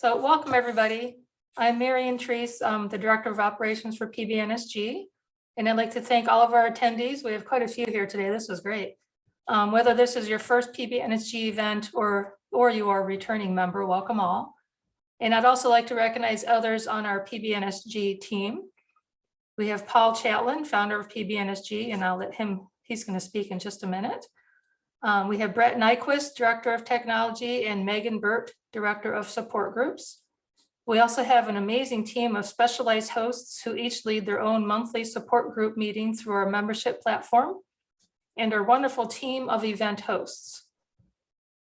So welcome, everybody. I'm Marion Treese, the Director of Operations for PBNSG. And I'd like to thank all of our attendees. We have quite a few here today. This was great. Whether this is your first PBNSG event or you are a returning member, welcome all. And I'd also like to recognize others on our PBNSG team. We have Paul Chatlin, founder of PBNSG, and I'll let him, he's going to speak in just a minute. We have Brett Nyquist, Director of Technology, and Megan Burt, Director of Support Groups. We also have an amazing team of specialized hosts who each lead their own monthly support group meeting through our membership platform, and our wonderful team of event hosts.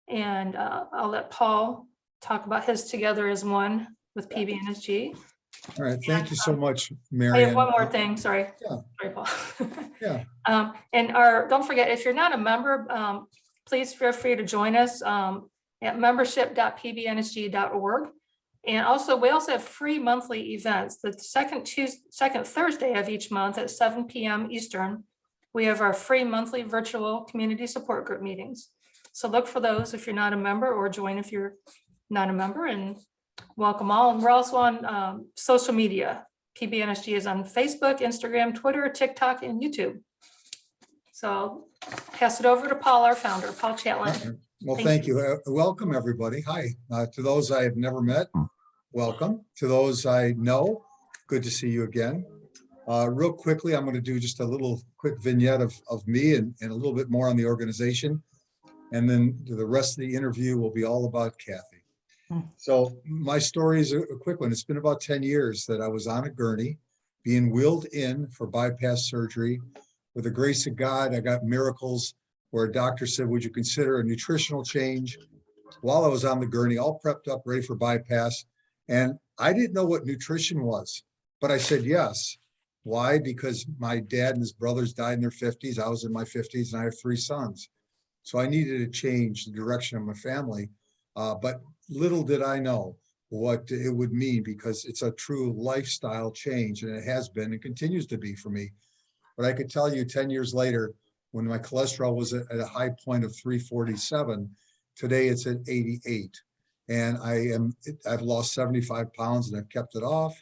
And I'll let Paul talk about his Together as One with PBNSG. All right, thank you so much, I Marion. have one more thing, sorry. Yeah. Sorry, Paul. Yeah. Don't forget, if you're not a member, please feel free to join us at membership.pbnsg.org. And also, we also have free monthly events. The second Thursday of each month at 7 p.m. Eastern, we have our free monthly virtual community support group meetings. So look for those if you're not a member, or join if you're not a member, and welcome all. And we're also on social media. PBNSG is on Facebook, Instagram, Twitter, TikTok, and YouTube. So I'll pass it over to Paul, our founder, Paul Chatlin. Well, thank you. Welcome, everybody. Hi. To those I have never met, welcome. To those I know, good to see you again. Real quickly, I'm going to do just a little quick vignette of me and a little bit more on the organization. And then the rest of the interview will be all about Cathy. So my story is a quick one. It's been about 10 years that I was on a gurney being wheeled in for bypass surgery. With the grace of God, I got miracles where a doctor said, would you consider a nutritional change? While I was on the gurney, all prepped up, ready for bypass. And I didn't know what nutrition was, but I said yes. Why? Because my dad and his brothers died in their 50s. I was in my 50s and I have 3 sons. So I needed to change the direction of my family. But little did I know what it would mean, because it's a true lifestyle change, and it has been and continues to be for me. But I could tell you 10 years later, when my cholesterol was at a high point of 347, today it's at 88. And I've lost 75 pounds and I've kept it off.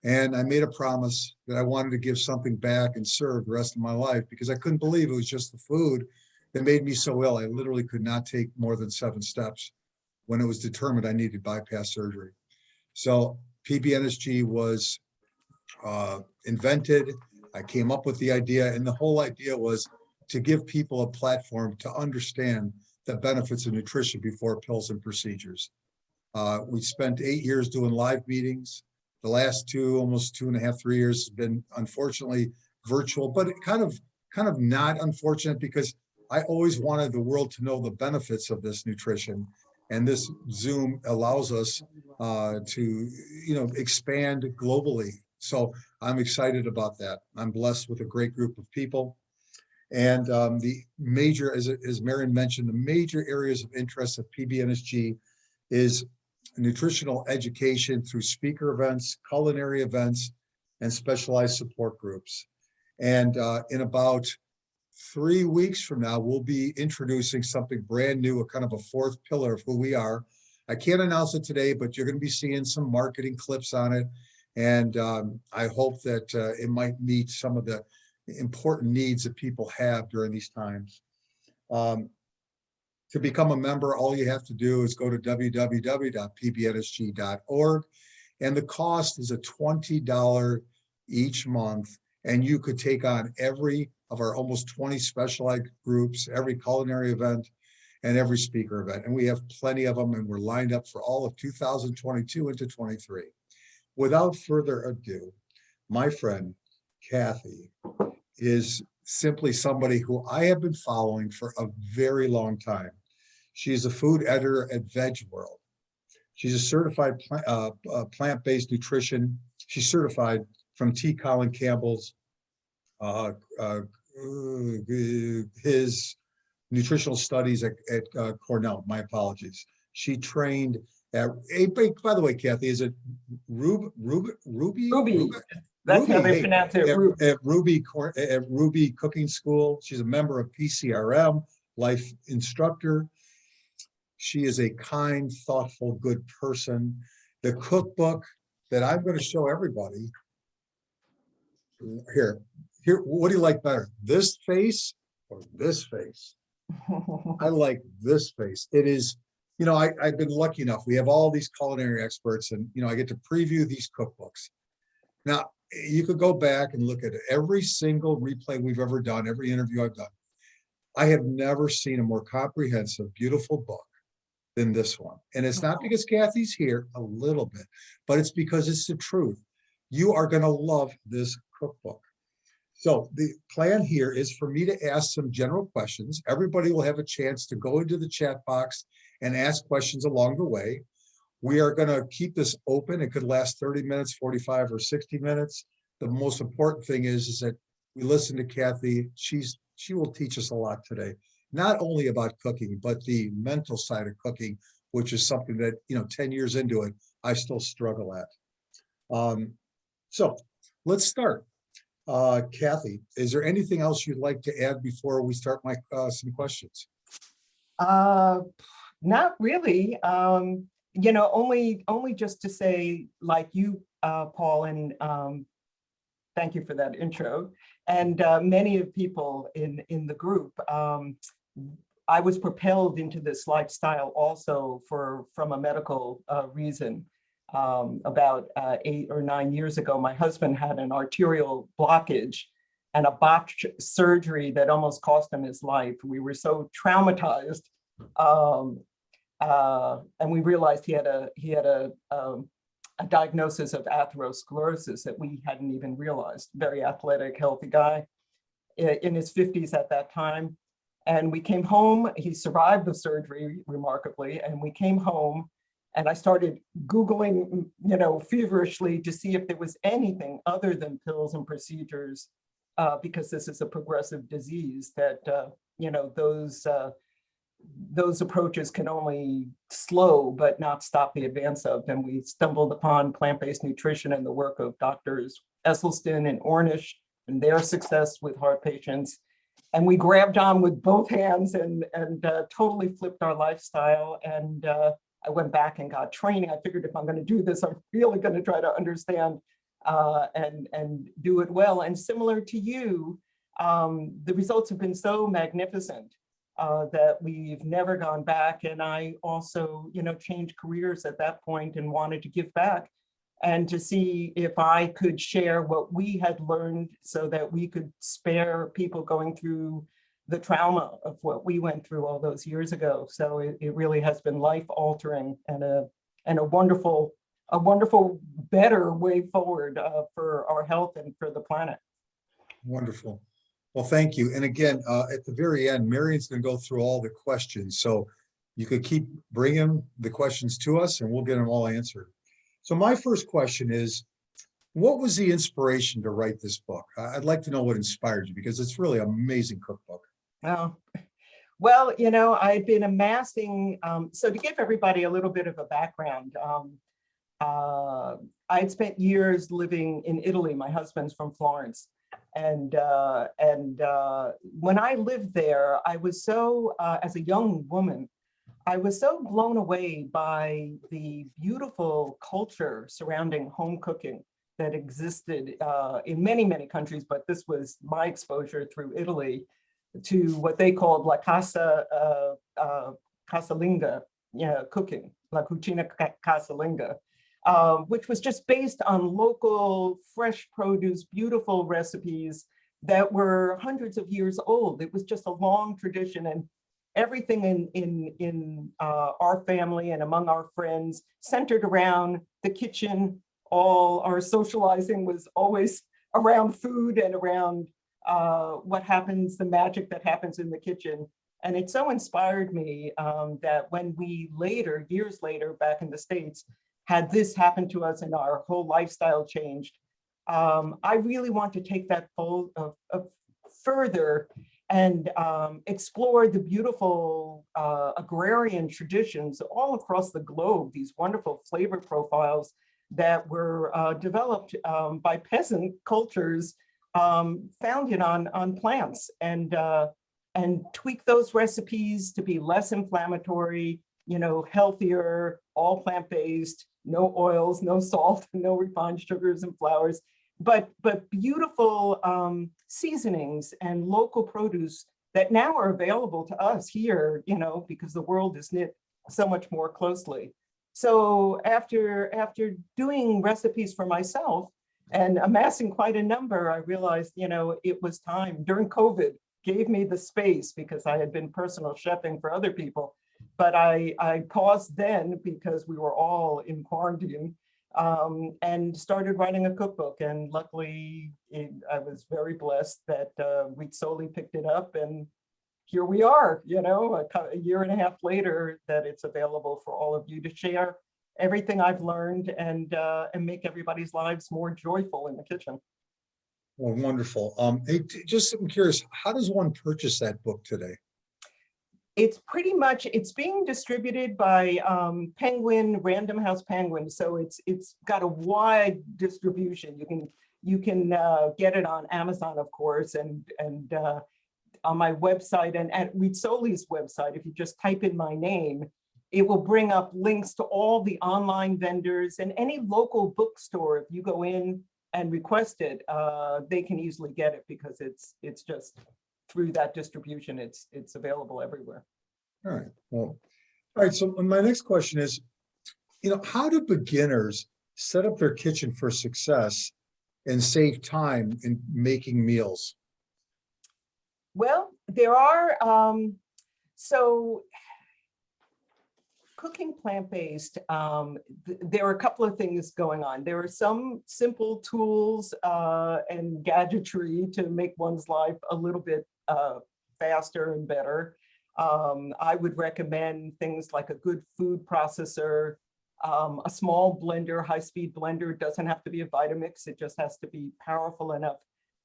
And I made a promise that I wanted to give something back and serve the rest of my life, because I couldn't believe it was just the food that made me so ill. I literally could not take more than 7 steps when it was determined I needed bypass surgery. So PBNSG was invented. I came up with the idea, and the whole idea was to give people a platform to understand the benefits of nutrition before pills and procedures. We spent 8 years doing live meetings. The last almost 2.5, 3 years has been unfortunately virtual, but it kind of not unfortunate, because I always wanted the world to know the benefits of this nutrition. And this Zoom allows us to, expand globally. So I'm excited about that. I'm blessed with a great group of people. And the major, as Marion mentioned, the major areas of interest of PBNSG is nutritional education through speaker events, culinary events, and specialized support groups. And in about 3 weeks from now, we'll be introducing something brand new, a kind of a 4th pillar of who we are. I can't announce it today, but you're going to be seeing some marketing clips on it. And I hope that it might meet some of the important needs that people have during these times. To become a member, all you have to do is go to www.pbnsg.org. And the cost is a $20 each month. And you could take on every of our almost 20 specialized groups, every culinary event, and every speaker event. And we have plenty of them, and we're lined up for all of 2022 into 23. Without further ado, my friend Cathy is simply somebody who I have been following for a very long time. She's a food editor at VEGWORLD. She's a certified plant-based nutrition. She's certified from Colin Campbell's his nutritional studies at Cornell. My apologies. She trained at, by the way, Cathy, is it Ruby? That's how they pronounce it. At Rouxbe Cooking School. She's a member of PCRM, life instructor. She is a kind, thoughtful, good person. The cookbook that I'm going to show everybody here, what do you like better? This face or this face? I like this face. It is, I've been lucky enough. We have all these culinary experts and, I get to preview these cookbooks. Now, you could go back and look at every single replay we've ever done, every interview I've done. I have never seen a more comprehensive, beautiful book than this one. And it's not because Cathy's here a little bit, but it's because it's the truth. You are going to love this cookbook. So the plan here is for me to ask some general questions. Everybody will have a chance to go into the chat box and ask questions along the way. We are going to keep this open. It could last 30 minutes, 45 or 60 minutes. The most important thing is that we listen to Cathy. She will teach us a lot today, not only about cooking, but the mental side of cooking, which is something that, 10 years into it, I still struggle at. So let's start. Cathy, is there anything else you'd like to add before we start some questions? Not really. Only just to say, like you, Paul, and thank you for that intro. And many of people in the group, I was propelled into this lifestyle also from a medical reason. About 8 or 9 years ago, my husband had an arterial blockage and a botched surgery that almost cost him his life. We were so traumatized, and we realized he had a diagnosis of atherosclerosis that we hadn't even realized. Very athletic, healthy guy, in his 50s at that time. And we came home. He survived the surgery remarkably, and we came home. And I started Googling, feverishly to see if there was anything other than pills and procedures, because this is a progressive disease that, those approaches can only slow but not stop the advance of. And we stumbled upon plant-based nutrition and the work of Doctors Esselstyn and Ornish and their success with heart patients. And we grabbed on with both hands and totally flipped our lifestyle. And I went back and got training. I figured if I'm going to do this, I'm really going to try to understand and do it well. And similar to you, the results have been so magnificent that we've never gone back. And I also, changed careers at that point and wanted to give back and to see if I could share what we had learned so that we could spare people going through the trauma of what we went through all those years ago. So it really has been life altering and a wonderful, better way forward for our health and for the planet. Wonderful. Well, thank you. And again, at the very end, Marion's going to go through all the questions. So you could keep bringing the questions to us and we'll get them all answered. So my first question is, what was the inspiration to write this book? I'd like to know what inspired you, because it's really an amazing cookbook. Oh, well, I'd been amassing, so to give everybody a little bit of a background, I'd spent years living in Italy. My husband's from Florence. And when I lived there, I was so, as a young woman, I was so blown away by the beautiful culture surrounding home cooking that existed in many, many countries, but this was my exposure through Italy to what they called la casa casalinga, cooking, la cucina casalinga, which was just based on local, fresh produce, beautiful recipes that were hundreds of years old. It was just a long tradition, and everything in our family and among our friends centered around the kitchen. All our socializing was always around food and around what happens, the magic that happens in the kitchen. And it so inspired me that when we later, years later, back in the States, had this happen to us and our whole lifestyle changed, I really want to take that further and explore the beautiful agrarian traditions all across the globe, these wonderful flavor profiles that were developed by peasant cultures founded on plants, and tweak those recipes to be less inflammatory, healthier, all plant-based, no oils, no salt, no refined sugars and flours, but beautiful seasonings and local produce that now are available to us here, because the world is knit so much more closely. So after doing recipes for myself and amassing quite a number, I realized, it was time. During COVID, gave me the space because I had been personal chefing for other people. But I paused then because we were all in quarantine, and started writing a cookbook. And luckily, I was very blessed that Rizzoli picked it up, and here we are, a year and a half later, that it's available for all of you to share everything I've learned and make everybody's lives more joyful in the kitchen. Well, wonderful. Hey, just I'm curious, how does one purchase that book today? It's being distributed by Penguin, Random House Penguin. So it's got a wide distribution. You can get it on Amazon, of course, and on my website and at Rizzoli's website. If you just type in my name, it will bring up links to all the online vendors and any local bookstore. If you go in and request it, they can easily get it because it's just through that distribution. It's available everywhere. All right. Well, all right. So my next question is, how do beginners set up their kitchen for success and save time in making meals? Well, there are, so cooking plant-based, there are a couple of things going on. There are some simple tools and gadgetry to make one's life a little bit faster and better. I would recommend things like a good food processor, a small blender, high-speed blender. It doesn't have to be a Vitamix. It just has to be powerful enough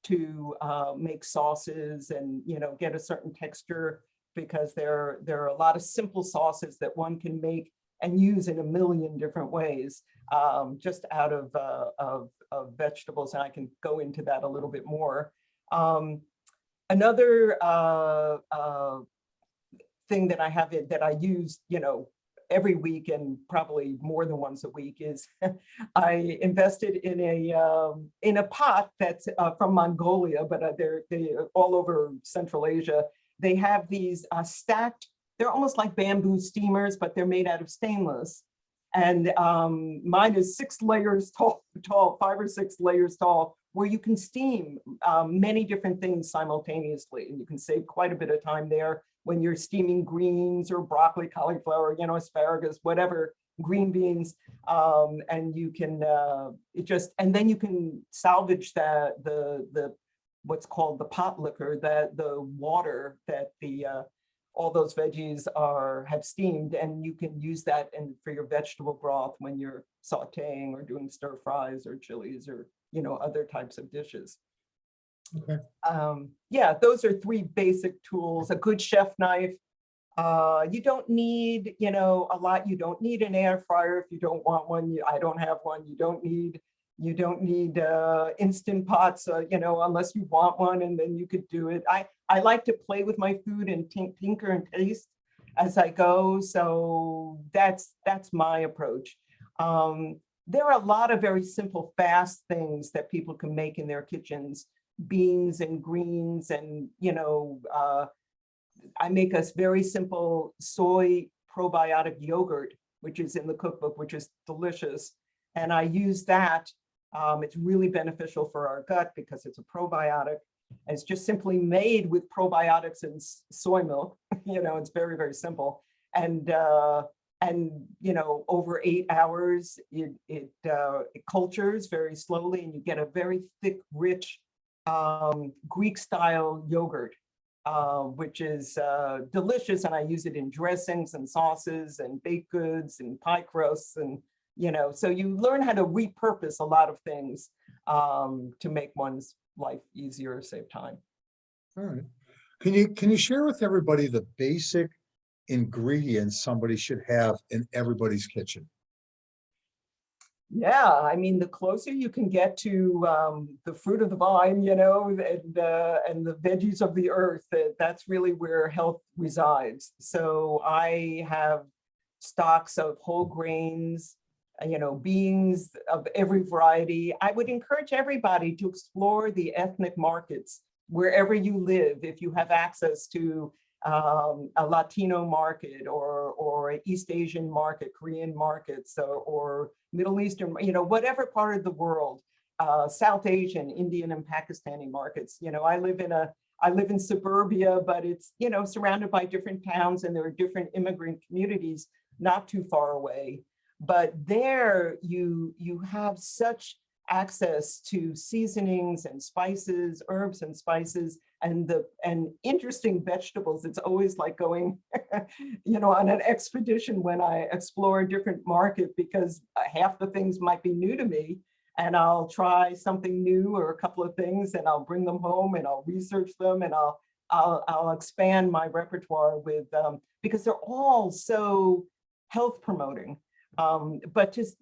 to make sauces and get a certain texture, because there are a lot of simple sauces that one can make and use in a million different ways, just out of vegetables, and I can go into that a little bit more. Another thing that I have that I use, every week and probably more than once a week is I invested in a pot that's from Mongolia, but they're all over Central Asia. They have these stacked, they're almost like bamboo steamers, but they're made out of stainless. And mine is 6 layers tall, 5 or 6 layers tall, where you can steam many different things simultaneously. And you can save quite a bit of time there when you're steaming greens or broccoli, cauliflower, asparagus, whatever, green beans. And you can, and then you can salvage the what's called the pot liquor, the water that all those veggies have steamed, and you can use that for your vegetable broth when you're sauteing or doing stir fries or chilies or other types of dishes. Okay. Yeah, those are 3 basic tools. A good chef knife. You don't need a lot. You don't need an air fryer if you don't want one. I don't have one. You don't need instant pots, unless you want one, and then you could do it. I like to play with my food and tinker and taste as I go. So that's my approach. There are a lot of very simple, fast things that people can make in their kitchens, beans and greens, and I make a very simple soy probiotic yogurt, which is in the cookbook, which is delicious. And I use that. It's really beneficial for our gut because it's a probiotic. And it's just simply made with probiotics and soy milk. It's very, very simple. And over 8 hours, it cultures very slowly, and you get a very thick, rich Greek-style yogurt, which is delicious. And I use it in dressings and sauces and baked goods and pie crusts, and so you learn how to repurpose a lot of things to make one's life easier, save time. All right. Can you share with everybody the basic ingredients somebody should have in everybody's kitchen? Yeah, I mean, the closer you can get to the fruit of the vine, and the veggies of the earth, that's really where health resides. So I have stocks of whole grains, beans of every variety. I would encourage everybody to explore the ethnic markets wherever you live. If you have access to a Latino market or an East Asian market, Korean markets, or Middle Eastern, whatever part of the world, South Asian, Indian and Pakistani markets. I live in suburbia, but it's, surrounded by different towns, and there are different immigrant communities not too far away. But there you have such access to seasonings and spices, herbs and spices, and interesting vegetables. It's always like going, on an expedition when I explore a different market, because half the things might be new to me, and I'll try something new or a couple of things, and I'll bring them home and I'll research them, and I'll expand my repertoire with because they're all so health promoting. But just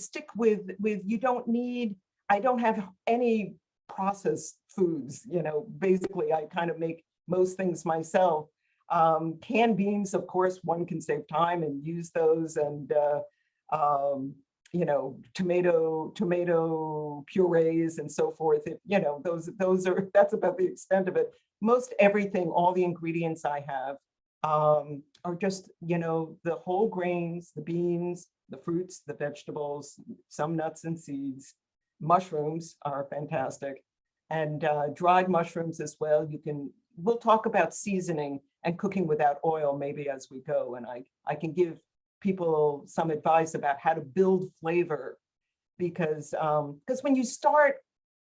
stick with you don't need. I don't have any processed foods. Basically I kind of make most things myself. Canned beans, of course, one can save time and use those, and tomato purees and so forth. That's about the extent of it. Most everything, all the ingredients I have are just, the whole grains, the beans, the fruits, the vegetables, some nuts and seeds. Mushrooms are fantastic, and dried mushrooms as well. We'll talk about seasoning and cooking without oil maybe as we go, and I can give people some advice about how to build flavor, because when you start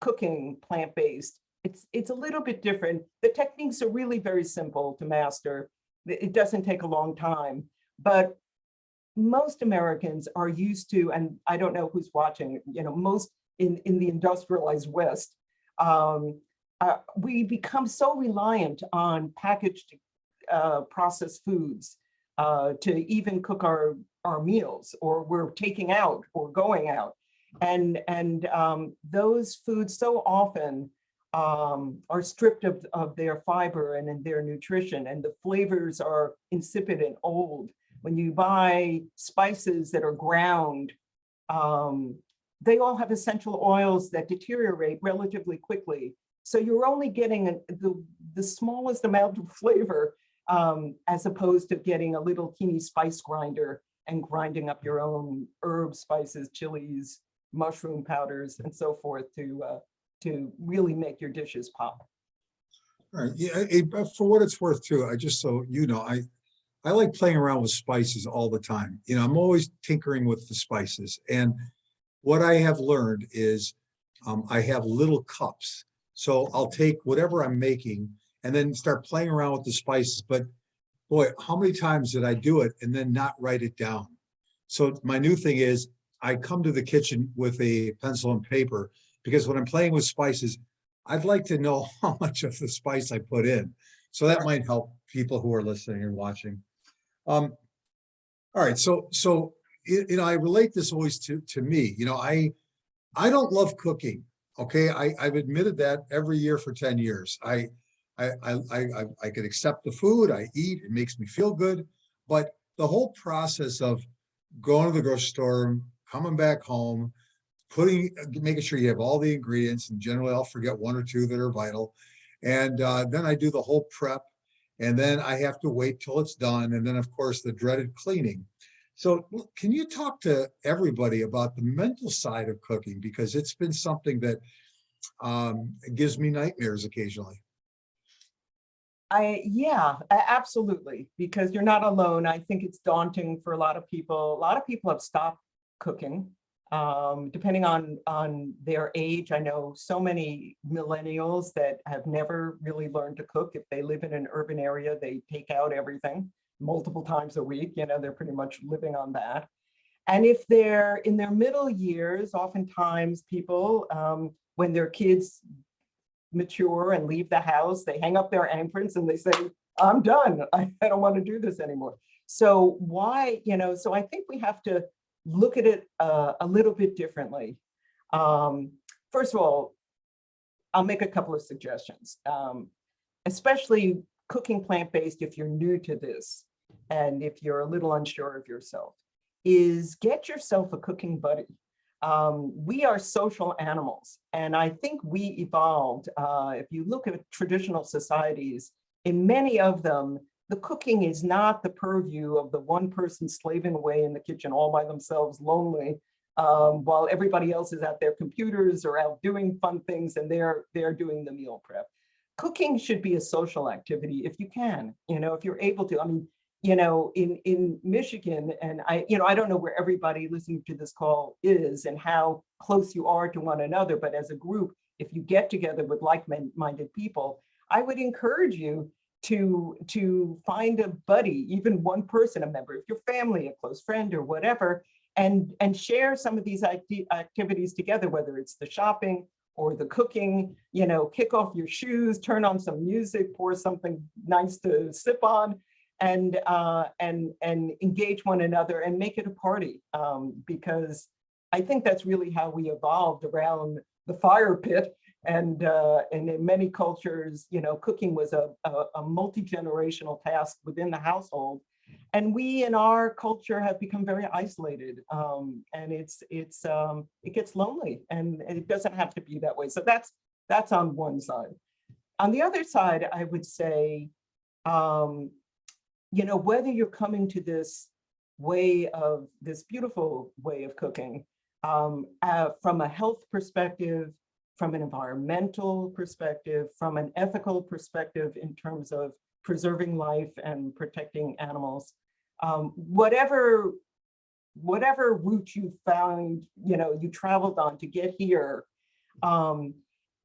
cooking plant-based, it's a little bit different. The techniques are really very simple to master. It doesn't take a long time, but most Americans are used to, and I don't know who's watching, most in the industrialized West, we become so reliant on packaged processed foods to even cook our meals, or we're taking out or going out. And those foods so often are stripped of their fiber and in their nutrition, and the flavors are insipid and old. When you buy spices that are ground, they all have essential oils that deteriorate relatively quickly. So you're only getting the smallest amount of flavor, as opposed to getting a little teeny spice grinder and grinding up your own herbs, spices, chilies, mushroom powders, and so forth to really make your dishes pop. All right. Yeah. For what it's worth too, I like playing around with spices all the time. I'm always tinkering with the spices. And what I have learned is I have little cups. So I'll take whatever I'm making and then start playing around with the spices. But boy, how many times did I do it and then not write it down? So my new thing is I come to the kitchen with a pencil and paper, because when I'm playing with spices, I'd like to know how much of the spice I put in. So that might help people who are listening and watching. All right, so I relate this always to me. I don't love cooking. Okay, I've admitted that every year for 10 years. I could accept the food I eat; it makes me feel good. But the whole process of going to the grocery store, coming back home, making sure you have all the ingredients, and generally I'll forget one or two that are vital, and then I do the whole prep, and then I have to wait till it's done, and then of course the dreaded cleaning. So can you talk to everybody about the mental side of cooking, because it's been something that gives me nightmares occasionally. Yeah, absolutely, because you're not alone. I think it's daunting for a lot of people. A lot of people have stopped cooking. Depending on their age. I know so many millennials that have never really learned to cook. If they live in an urban area, they take out everything multiple times a week. They're pretty much living on that. And if they're in their middle years, oftentimes people, when their kids mature and leave the house, they hang up their aprons and they say, I'm done. I don't want to do this anymore. So why, so I think we have to look at it a little bit differently. First of all, I'll make a couple of suggestions, especially cooking plant-based if you're new to this. and if you're a little unsure of yourself, is get yourself a cooking buddy. We are social animals, and I think we evolved. If you look at traditional societies, in many of them, the cooking is not the purview of the one person slaving away in the kitchen all by themselves, lonely, while everybody else is at their computers or out doing fun things, and they're doing the meal prep. Cooking should be a social activity if you can, if you're able to. I mean, in Michigan, and I don't know where everybody listening to this call is and how close you are to one another, but as a group, if you get together with like-minded people, I would encourage you to find a buddy, even one person, a member of your family, a close friend or whatever, and share some of these activities together, whether it's the shopping or the cooking, kick off your shoes, turn on some music, pour something nice to sip on, and engage one another and make it a party, because I think that's really how we evolved around the fire pit. And in many cultures, cooking was a multi-generational task within the household. And we in our culture have become very isolated, and it gets lonely, and it doesn't have to be that way. So that's on one side. On the other side, I would say, whether you're coming to this beautiful way of cooking from a health perspective, from an environmental perspective, from an ethical perspective in terms of preserving life and protecting animals, whatever route you found, you traveled on to get here,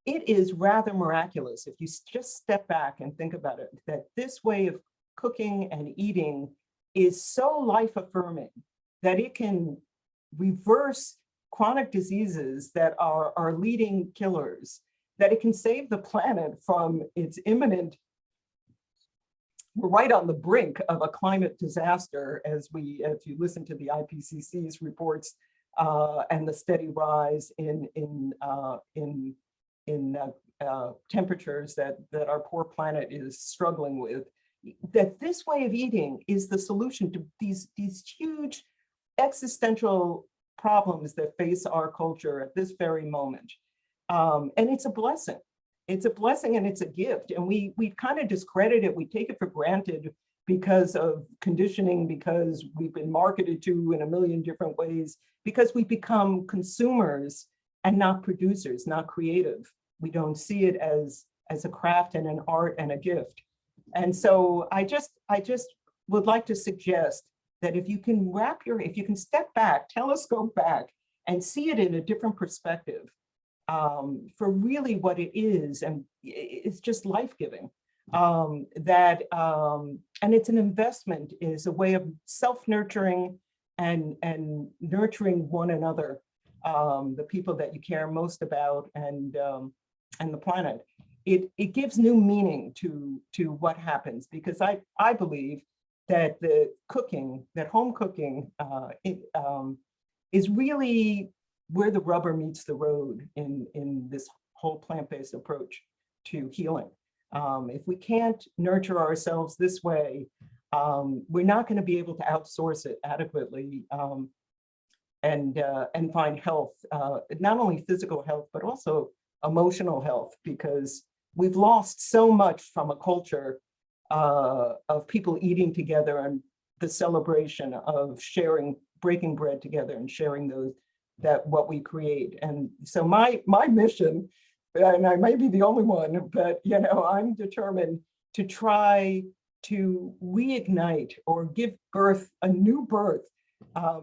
it is rather miraculous if you just step back and think about it, that this way of cooking and eating is so life-affirming that it can reverse chronic diseases that are leading killers, that it can save the planet from its imminent, we're right on the brink of a climate disaster as you listen to the IPCC's reports and the steady rise in temperatures that our poor planet is struggling with, that this way of eating is the solution to these huge existential problems that face our culture at this very moment. And it's a blessing. It's a blessing and it's a gift. And we kind of discredit it. We take it for granted because of conditioning, because we've been marketed to in a million different ways, because we become consumers and not producers, not creative. We don't see it as a craft and an art and a gift. And so I just would like to suggest that if you can step back, telescope back, and see it in a different perspective, for really what it is, and it's just life-giving. And it's an investment, is a way of self-nurturing and nurturing one another, the people that you care most about, and the planet. It gives new meaning to what happens, because I believe that home cooking is really where the rubber meets the road in this whole plant-based approach to healing. If we can't nurture ourselves this way, we're not going to be able to outsource it adequately and find health, not only physical health, but also emotional health, because we've lost so much from a culture of people eating together and the celebration of breaking bread together and sharing what we create. And so my mission, and I may be the only one, but I'm determined to try to reignite or give birth, a new birth,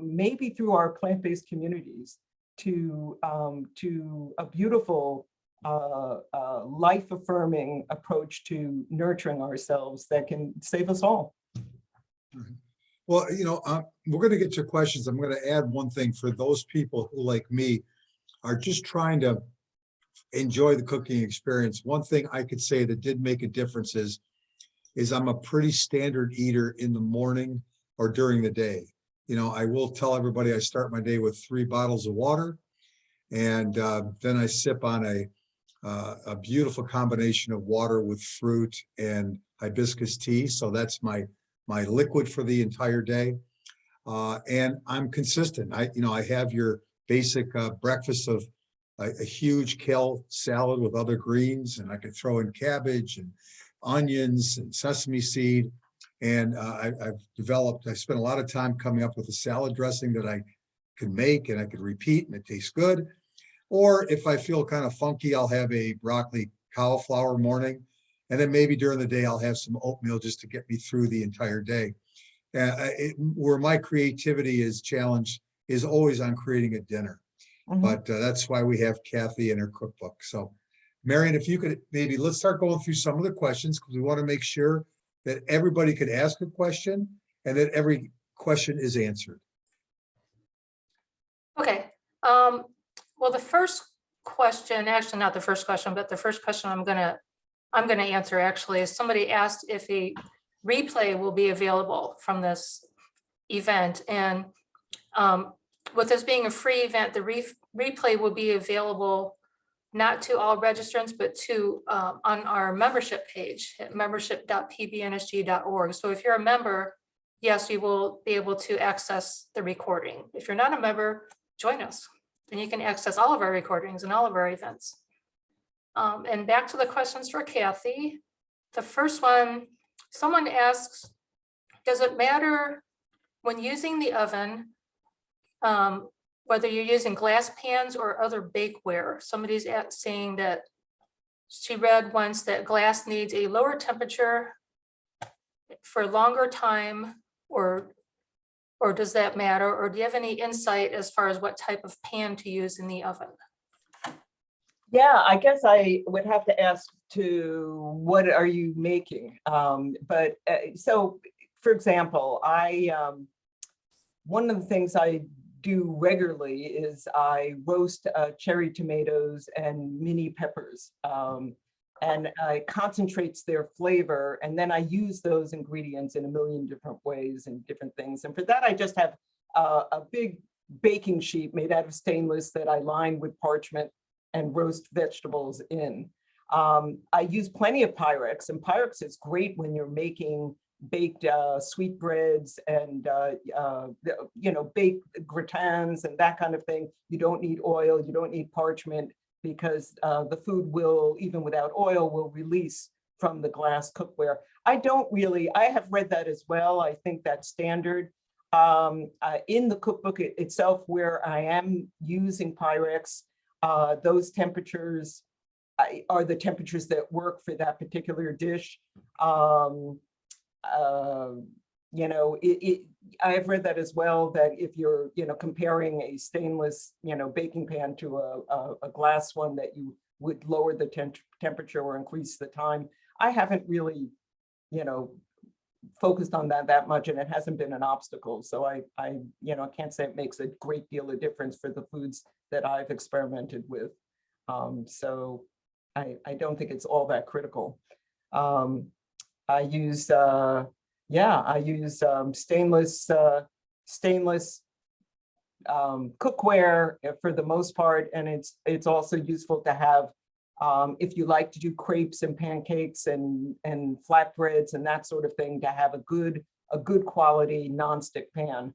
maybe through our plant-based communities, to a beautiful, life-affirming approach to nurturing ourselves that can save us all. Well, we're going to get to questions. I'm going to add one thing for those people who, like me, are just trying to enjoy the cooking experience. One thing I could say that did make a difference is I'm a pretty standard eater in the morning or during the day. I will tell everybody I start my day with 3 bottles of water, and then I sip on a beautiful combination of water with fruit and hibiscus tea. So that's my my liquid for the entire day. And I'm consistent. I have your basic breakfast of a huge kale salad with other greens, and I could throw in cabbage and onions and sesame seed. And I spent a lot of time coming up with a salad dressing that I could make and I could repeat and it tastes good. Or if I feel kind of funky, I'll have a broccoli cauliflower morning. And then maybe during the day, I'll have some oatmeal just to get me through the entire day. Where my creativity is challenged is always on creating a dinner. But that's why we have Cathy in her cookbook. So Marion, if you could maybe, let's start going through some of the questions because we want to make sure that everybody could ask a question and that every question is answered. Okay. Well, the first question, actually not the first question, but the first question I'm gonna answer actually is somebody asked if a replay will be available from this event. And with this being a free event, the replay will be available not to all registrants, but to on our membership page at membership.pbnsg.org. So if you're a member, yes, you will be able to access the recording. If you're not a member, join us. And you can access all of our recordings and all of our events. And back to the questions for Cathy. The first one, someone asks, does it matter when using the oven, whether you're using glass pans or other bakeware? Somebody's saying that she read once that glass needs a lower temperature for a longer time, or does that matter? Or do you have any insight as far as what type of pan to use in the oven? Yeah, I guess I would have to ask what are you making? So for example, one of the things I do regularly is I roast cherry tomatoes and mini peppers, and it concentrates their flavor. And then I use those ingredients in a million different ways and different things. And for that, I just have a big baking sheet made out of stainless that I line with parchment and roast vegetables in. I use plenty of Pyrex, and Pyrex is great when you're making baked sweetbreads and baked gratins and that kind of thing. You don't need oil, you don't need parchment, because the food will, even without oil, will release from the glass cookware. I have read that as well. I think that's standard. In the cookbook itself, where I am using Pyrex, those temperatures are the temperatures that work for that particular dish. I have read that as well, that if you're, comparing a stainless, baking pan to a glass one, that you would lower the temperature or increase the time. I haven't really, focused on that much, and it hasn't been an obstacle. So I can't say it makes a great deal of difference for the foods that I've experimented with. So I don't think it's all that critical. I use stainless cookware for the most part, and it's also useful to have if you like to do crepes and pancakes and flatbreads and that sort of thing, to have a good quality nonstick pan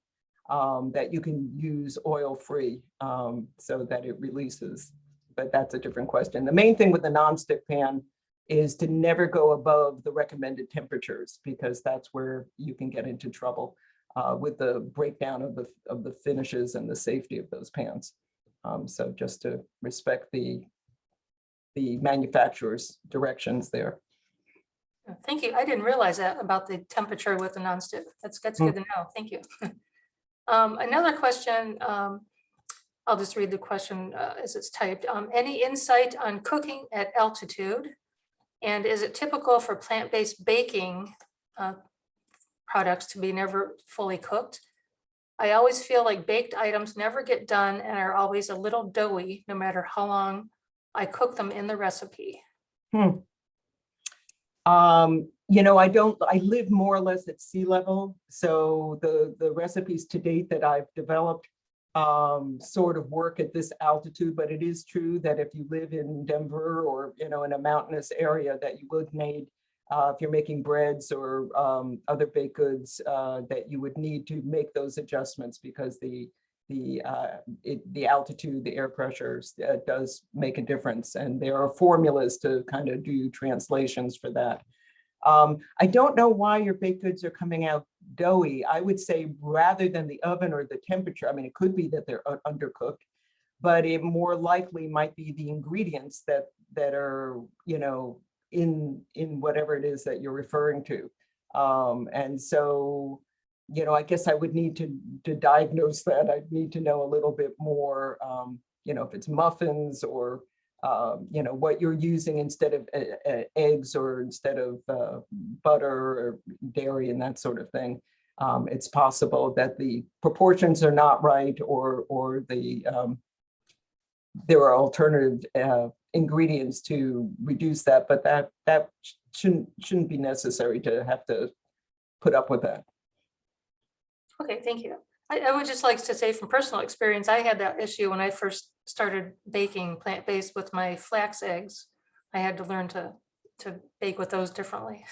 that you can use oil-free so that it releases. But that's a different question. The main thing with the nonstick pan is to never go above the recommended temperatures, because that's where you can get into trouble with the breakdown of the finishes and the safety of those pans. So just to respect the manufacturer's directions there. Thank you. I didn't realize that about the temperature with the nonstick. That's good to know. Thank you. Another question, I'll just read the question as it's typed. Any insight on cooking at altitude? And is it typical for plant-based baking products to be never fully cooked? I always feel like baked items never get done and are always a little doughy, no matter how long I cook them in the recipe. I live more or less at sea level. So the recipes to date that I've developed sort of work at this altitude, but it is true that if you live in Denver or, in a mountainous area, that you would need if you're making breads or other baked goods, that you would need to make those adjustments because the altitude, the air pressures does make a difference. And there are formulas to kind of do translations for that. I don't know why your baked goods are coming out doughy. I would say rather than the oven or the temperature, I mean, it could be that they're undercooked, but it more likely might be the ingredients that are, you know, in whatever it is that you're referring to. And so, you know, I guess I would need to diagnose that. I'd need to know a little bit more, you know, if it's muffins or, you know, what you're using instead of eggs or instead of butter or dairy and that sort of thing. It's possible that the proportions are not right, or there are alternative ingredients to reduce that, but that shouldn't be necessary to have to put up with that. Okay, thank you. I would just like to say from personal experience, I had that issue when I first started baking plant-based with my flax eggs. I had to learn to bake with those differently.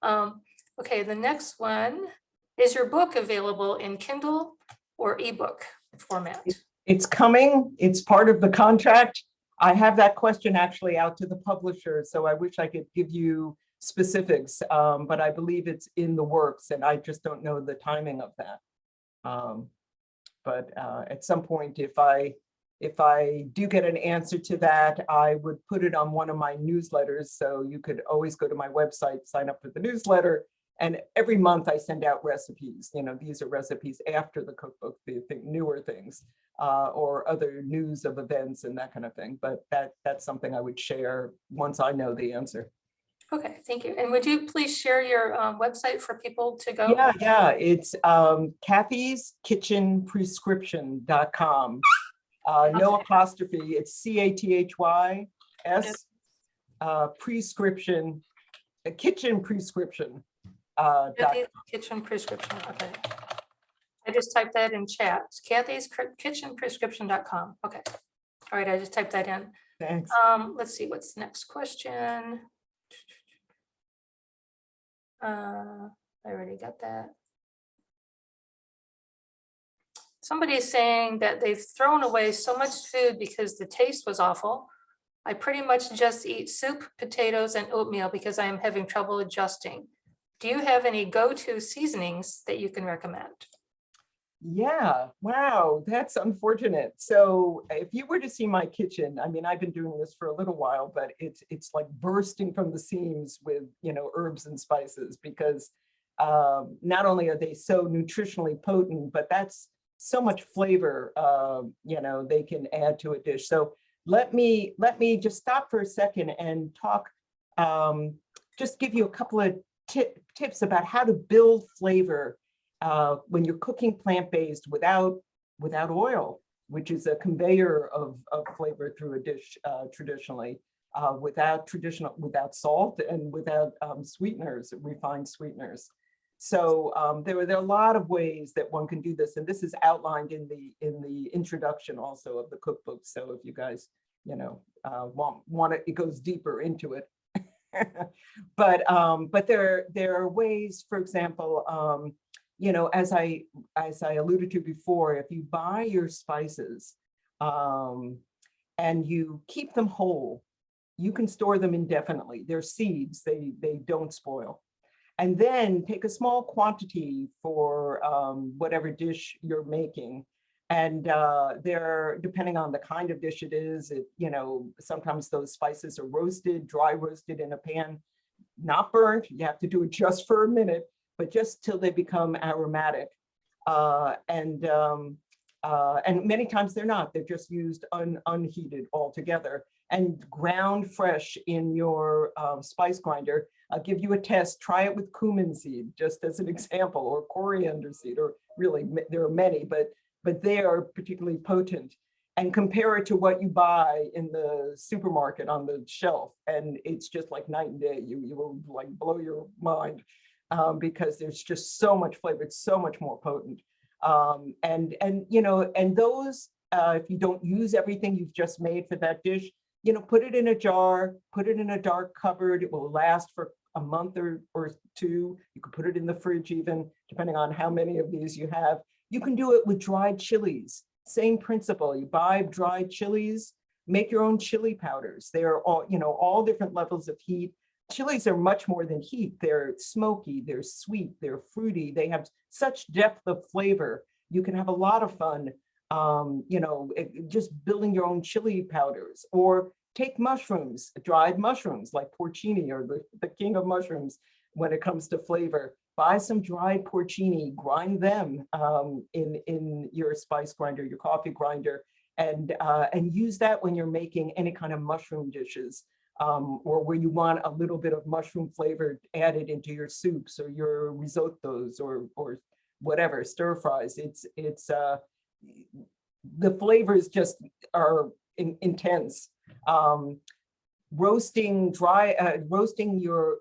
Okay, the next one, is your book available in Kindle or ebook format? It's coming. It's part of the contract. I have that question actually out to the publisher, so I wish I could give you specifics, but I believe it's in the works, and I just don't know the timing of that. But at some point, if I do get an answer to that, I would put it on one of my newsletters. So you could always go to my website, sign up for the newsletter, and every month I send out recipes. You know, these are recipes after the cookbook, the newer things, or other news of events and that kind of thing. But that's something I would share once I know the answer. Okay, thank you. And would you please share your website for people to go? Yeah, it's Cathys kitchenprescription.com. No apostrophe, it's CATHYS prescription, kitchen prescription. Kitchen prescription, okay. I just typed that in chat. It's Cathys kitchenprescription.com. Okay. All right, I just typed that in. Thanks. Let's see, what's the next question? I already got that. Somebody's saying that they've thrown away so much food because the taste was awful. I pretty much just eat soup, potatoes, and oatmeal because I am having trouble adjusting. Do you have any go-to seasonings that you can recommend? Yeah, wow, that's unfortunate. So if you were to see my kitchen, I mean, I've been doing this for a little while, but it's like bursting from the seams with, you know, herbs and spices, because not only are they so nutritionally potent, but that's so much flavor, you know, they can add to a dish. So let me just stop for a second and talk, just give you a couple of tips about how to build flavor when you're cooking plant-based without oil, which is a conveyor of flavor through a dish traditionally, without salt and without sweeteners, refined sweeteners. So there are a lot of ways that one can do this, and this is outlined in the introduction also of the cookbook. So if you guys, you know, want it, it goes deeper into it. But there are ways, for example, you know, as I alluded to before, if you buy your spices and you keep them whole, you can store them indefinitely. They're seeds, they don't spoil. And then take a small quantity for whatever dish you're making. And they're, depending on the kind of dish it is, you know, sometimes those spices are roasted, dry roasted in a pan, not burnt. You have to do it just for a minute, but just till they become aromatic. And many times they're not, they're just used unheated altogether and ground fresh in your spice grinder. I'll give you a test, try it with cumin seed, just as an example, or coriander seed, or really there are many, but they are particularly potent. And compare it to what you buy in the supermarket on the shelf. And it's just like night and day. You will like blow your mind. Because there's just so much flavor, it's so much more potent. And you know, and those, if you don't use everything you've just made for that dish, you know, put it in a jar, put it in a dark cupboard. It will last for a month or two. You can put it in the fridge even, depending on how many of these you have. You can do it with dried chilies. Same principle. You buy dried chilies, make your own chili powders. They're all, all different levels of heat. Chilies are much more than heat. They're smoky, they're sweet, they're fruity. They have such depth of flavor. You can have a lot of fun, just building your own chili powders. Or take mushrooms, dried mushrooms like porcini, or the king of mushrooms when it comes to flavor. Buy some dried porcini, grind them in your spice grinder, your coffee grinder, and use that when you're making any kind of mushroom dishes, or where you want a little bit of mushroom flavor added into your soups or your risottos or whatever, stir fries. The flavors just are intense. Roasting your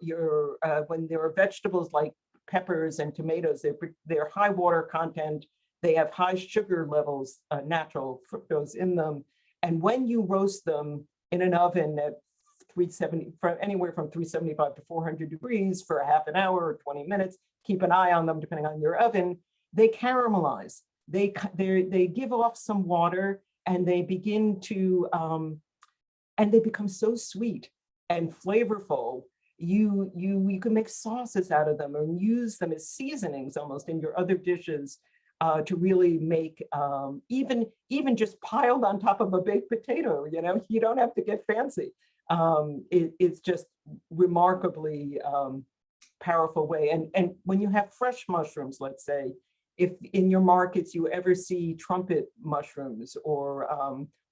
when there are vegetables like peppers and tomatoes, they're high water content. They have high sugar levels, natural fructose in them. And when you roast them in an oven at 370, anywhere from 375 to 400 degrees for a half an hour or 20 minutes, keep an eye on them depending on your oven, they caramelize. They give off some water, and they begin to, and they become so sweet and flavorful. You can make sauces out of them or use them as seasonings almost in your other dishes, to really make, even just piled on top of a baked potato. You don't have to get fancy. It's just remarkably powerful way. And when you have fresh mushrooms, let's say, if in your markets you ever see trumpet mushrooms or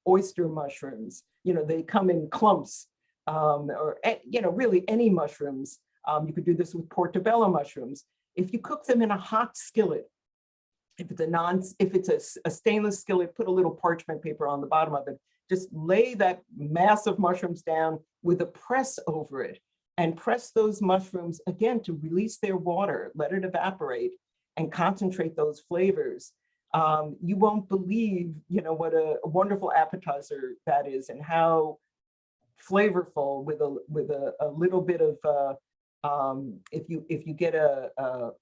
oyster mushrooms, they come in clumps, or really any mushrooms. You could do this with portobello mushrooms. If you cook them in a hot skillet, if it's a stainless skillet, put a little parchment paper on the bottom of it. Just lay that mass of mushrooms down with a press over it, and press those mushrooms again to release their water, let it evaporate, and concentrate those flavors. You won't believe, what a wonderful appetizer that is, and how flavorful with a little bit of if you get a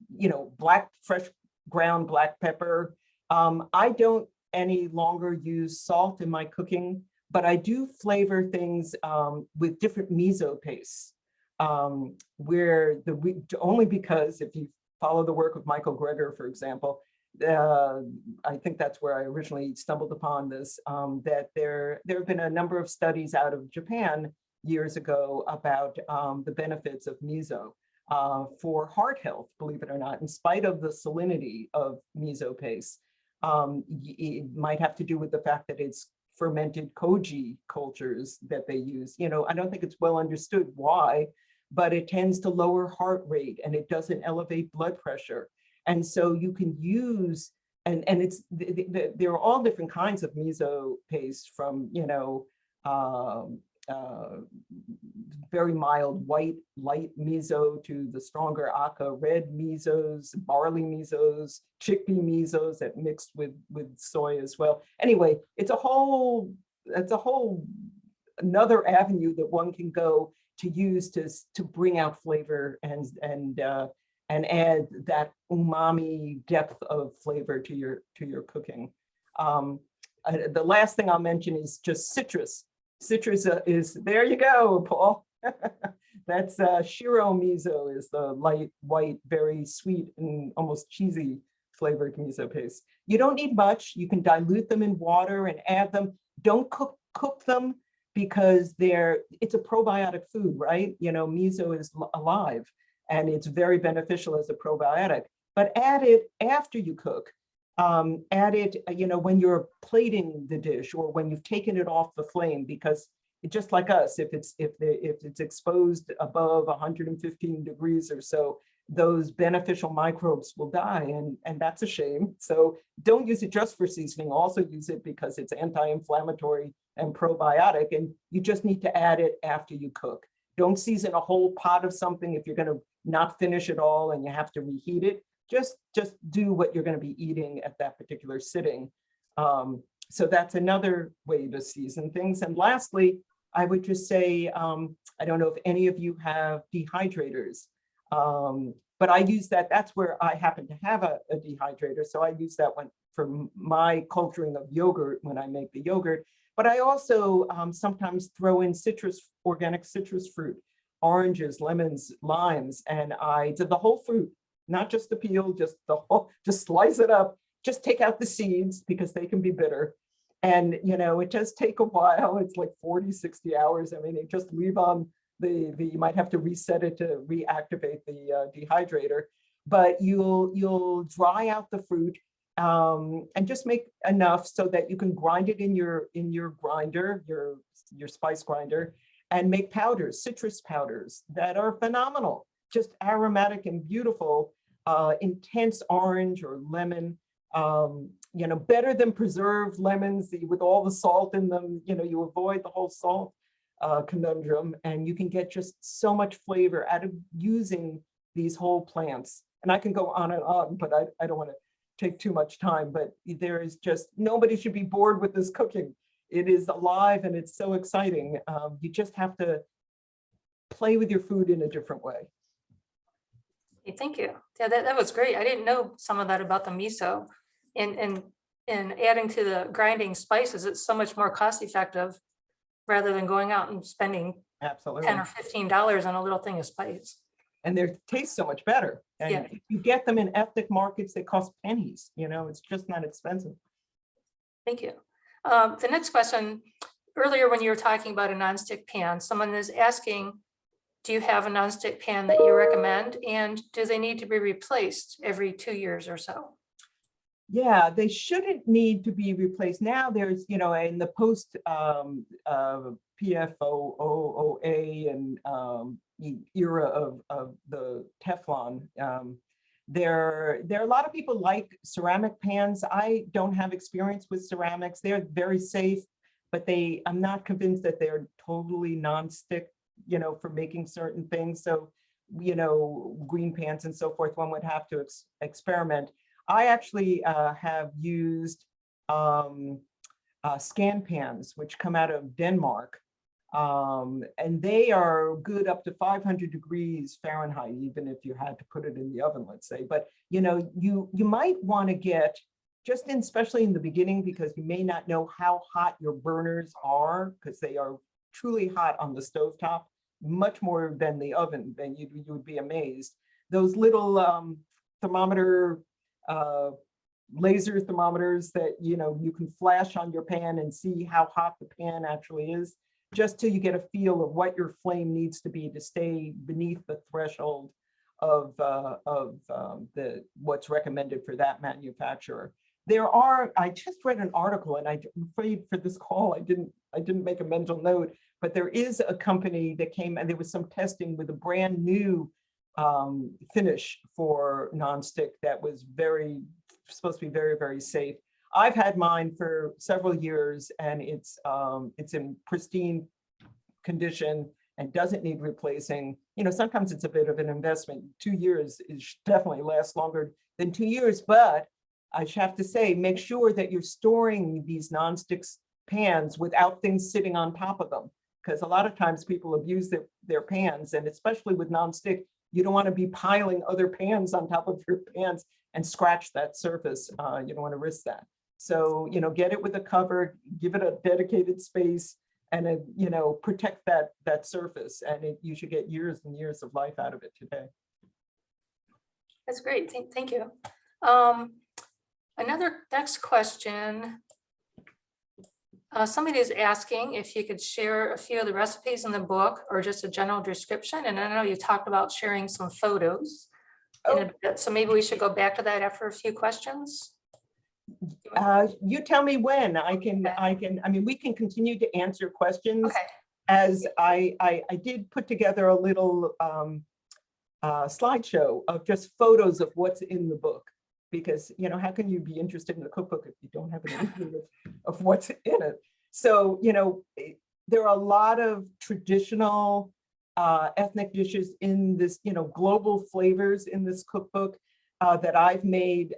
fresh ground black pepper. I don't any longer use salt in my cooking, but I do flavor things with different miso pastes, only because if you follow the work of Michael Greger, for example, I think that's where I originally stumbled upon this, that there have been a number of studies out of Japan years ago about the benefits of miso for heart health, believe it or not, in spite of the salinity of miso paste. It might have to do with the fact that it's fermented koji cultures that they use. I don't think it's well understood why, but it tends to lower heart rate and it doesn't elevate blood pressure. And so you can use, and there are all different kinds of miso paste, from, very mild white light miso to the stronger aka red misos, barley misos, chickpea misos that mixed with soy as well. Anyway, it's a whole another avenue that one can go to use to bring out flavor and add that umami depth of flavor to your cooking. The last thing I'll mention is just citrus. Citrus is, there you go, Paul. That's shiro miso, is the light white, very sweet and almost cheesy flavored miso paste. You don't need much. You can dilute them in water and add them. Don't cook them, because it's a probiotic food, right? Miso is alive and it's very beneficial as a probiotic, but add it after you cook. Add it, when you're plating the dish or when you've taken it off the flame, because just like us, if it's exposed above 115 degrees or so, those beneficial microbes will die, and that's a shame. So don't use it just for seasoning. Also use it because it's anti-inflammatory and probiotic, and you just need to add it after you cook. Don't season a whole pot of something if you're going to not finish it all and you have to reheat it. Just do what you're going to be eating at that particular sitting. So that's another way to season things. And lastly, I would just say, I don't know if any of you have dehydrators, but I use that. That's where I happen to have a dehydrator. So I use that one for my culturing of yogurt when I make the yogurt. But I also sometimes throw in organic citrus fruit, oranges, lemons, limes, and I did the whole fruit, not just the peel, just slice it up, just take out the seeds because they can be bitter. And, you know, it does take a while. It's like 40, 60 hours. I mean, you just leave on you might have to reset it to reactivate the dehydrator, but you'll dry out the fruit and just make enough so that you can grind it in your grinder, your spice grinder, and make powders, citrus powders that are phenomenal, just aromatic and beautiful, intense orange or lemon, you know, better than preserved lemons with all the salt in them. You know, you avoid the whole salt conundrum, and you can get just so much flavor out of using these whole plants. And I can go on and on, but I don't want to take too much time, but there is just, nobody should be bored with this cooking. It is alive and it's so exciting. You just have to play with your food in a different way. Hey, thank you. Yeah, that was great. I didn't know some of that about the miso. And adding to the grinding spices, it's so much more cost effective rather than going out and spending Absolutely. $10 or $15 on a little thing of spice. And they taste so much better. And Yeah. if you get them in ethnic markets, they cost pennies. You know, it's just not expensive. Thank you. The next question, earlier when you were talking about a nonstick pan, someone is asking, do you have a nonstick pan that you recommend? And do they need to be replaced every 2 years or so? Yeah, they shouldn't need to be replaced. Now there's, you know, in the post PFOA and era of the Teflon, there are a lot of people like ceramic pans. I don't have experience with ceramics. They're very safe, but I'm not convinced that they're totally nonstick, you know, for making certain things. So, you know, green pans and so forth, one would have to experiment. I actually have used scan pans, which come out of Denmark, and they are good up to 500 degrees Fahrenheit, even if you had to put it in the oven, let's say. But you know, you might want to get especially in the beginning, because you may not know how hot your burners are, because they are truly hot on the stovetop, much more than the oven. Then you would be amazed. Those little thermometer. Laser thermometers that, you know, you can flash on your pan and see how hot the pan actually is, just till you get a feel of what your flame needs to be to stay beneath the threshold of what's recommended for that manufacturer. I just read an article, and I'm afraid for this call I didn't make a mental note, but there is a company that came, and there was some testing with a brand new finish for nonstick that was supposed to be very, very safe. I've had mine for several years, and it's in pristine condition and doesn't need replacing. You know, sometimes it's a bit of an investment. 2 years is definitely lasts longer than 2 years, but I have to say, make sure that you're storing these nonstick pans without things sitting on top of them, because a lot of times people abuse their pans, and especially with nonstick, you don't want to be piling other pans on top of your pans and scratch that surface. You don't want to risk that. So, you know, get it with a cover, give it a dedicated space, and, you know, protect that surface. And you should get years and years of life out of it today. That's great. Thank you. Next question. Somebody is asking if you could share a few of the recipes in the book, or just a general description. And I know you talked about sharing some photos in a bit, so maybe we should go back to that after a few questions. You tell me when. I mean, we can continue to answer questions. Okay. As I did put together a little slideshow of just photos of what's in the book, because, you know, how can you be interested in the cookbook if you don't have an idea of what's in it? So, you know, there are a lot of traditional ethnic dishes in this, you know, global flavors in this cookbook that I've made,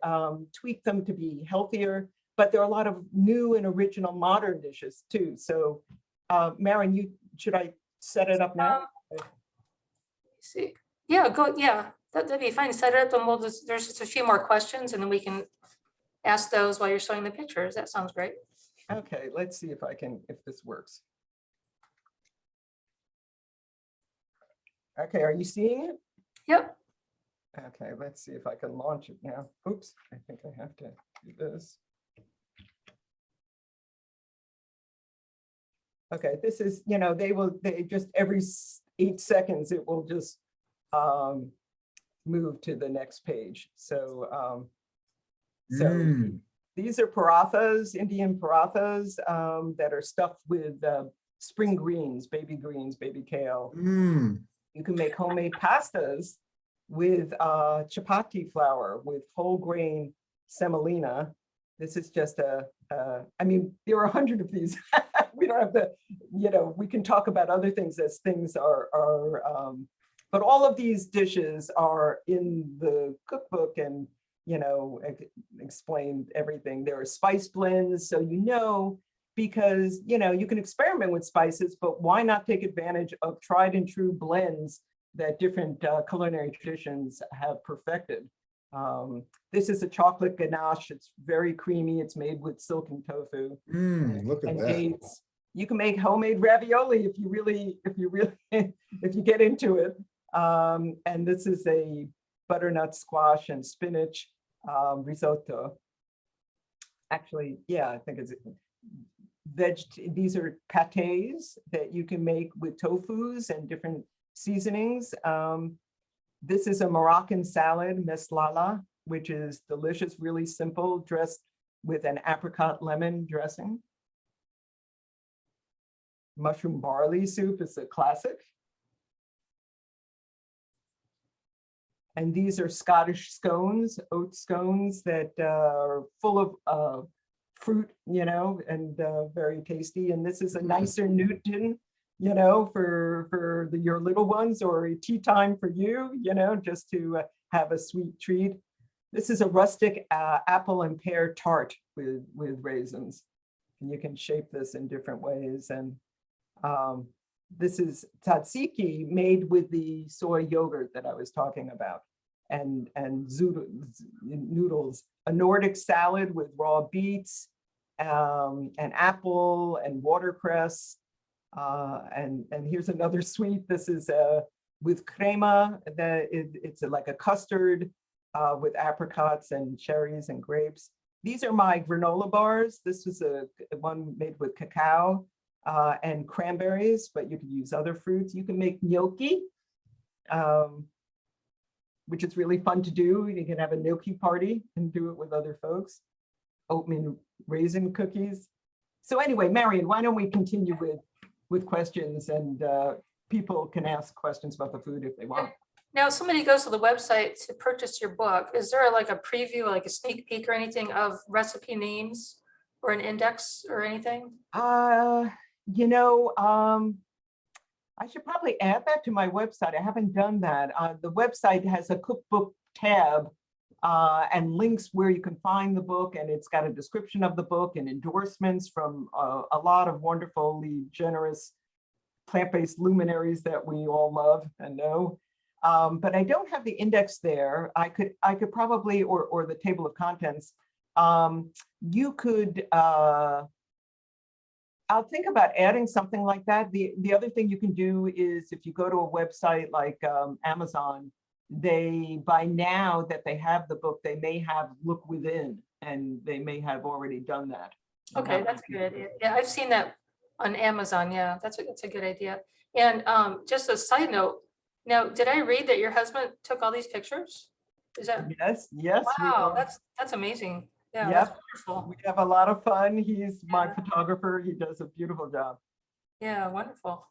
tweak them to be healthier, but there are a lot of new and original modern dishes too. So Maren, should I set it up now? See, yeah, that'd be fine. Set it up and there's just a few more questions and then we can ask those while you're showing the pictures. That sounds great. Okay, let's see if this works. Okay, are you seeing it? Yep. Okay, let's see if I can launch it now. Oops, I think I have to do this. Okay, this is, they just every 8 seconds, it will just move to the next page. So, these are parathas, Indian parathas that are stuffed with spring greens, baby kale. You can make homemade pastas with chapati flour, with whole grain semolina. This is just I mean, there are 100 of these. We don't have to, we can talk about other things as things are, but all of these dishes are in the cookbook and, explain everything. There are spice blends, so because, you can experiment with spices, but why not take advantage of tried and true blends that different culinary traditions have perfected. This is a chocolate ganache. It's very creamy. It's made with silken tofu. Look at that. Dates. You can make homemade ravioli if you get into it. And this is a butternut squash and spinach risotto. Actually, yeah, I think it's these are pâtés that you can make with tofus and different seasonings. This is a Moroccan salad, meslala, which is delicious, really simple, dressed with an apricot lemon dressing. Mushroom barley soup is a classic. And these are Scottish scones, oat scones that are full of fruit, and very tasty. And this is a nicer Newton, for your little ones, or a tea time for you, just to have a sweet treat. This is a rustic apple and pear tart with raisins. And you can shape this in different ways. And this is tzatziki made with the soy yogurt that I was talking about, and noodles, a Nordic salad with raw beets, and apple and watercress. And here's another sweet. This is with crema. It's like a custard with apricots and cherries and grapes. These are my granola bars. This was a one made with cacao and cranberries, but you could use other fruits. You can make gnocchi, which is really fun to do. You can have a gnocchi party and do it with other folks. Oatmeal raisin cookies. So anyway, Marion, why don't we continue with questions, and people can ask questions about the food if they want. Now, if somebody goes to the website to purchase your book, is there like a preview, like a sneak peek or anything of recipe names or an index or anything? I should probably add that to my website. I haven't done that. The website has a cookbook tab and links where you can find the book, and it's got a description of the book and endorsements from a lot of wonderfully generous plant-based luminaries that we all love and know. But I don't have the index there. I could probably, or the table of contents. You could, I'll think about adding something like that. The other thing you can do is, if you go to a website like Amazon, by now that they have the book, they may have look within, and they may have already done that. Okay, that's a good idea. Yeah, I've seen that on Amazon. Yeah, that's a good idea. And just a side note, now, did I read that your husband took all these pictures? Is that? Yes. Wow, that's amazing. Yeah, yep. That's wonderful. We have a lot of fun. He's my photographer. He does a beautiful job. Yeah, wonderful.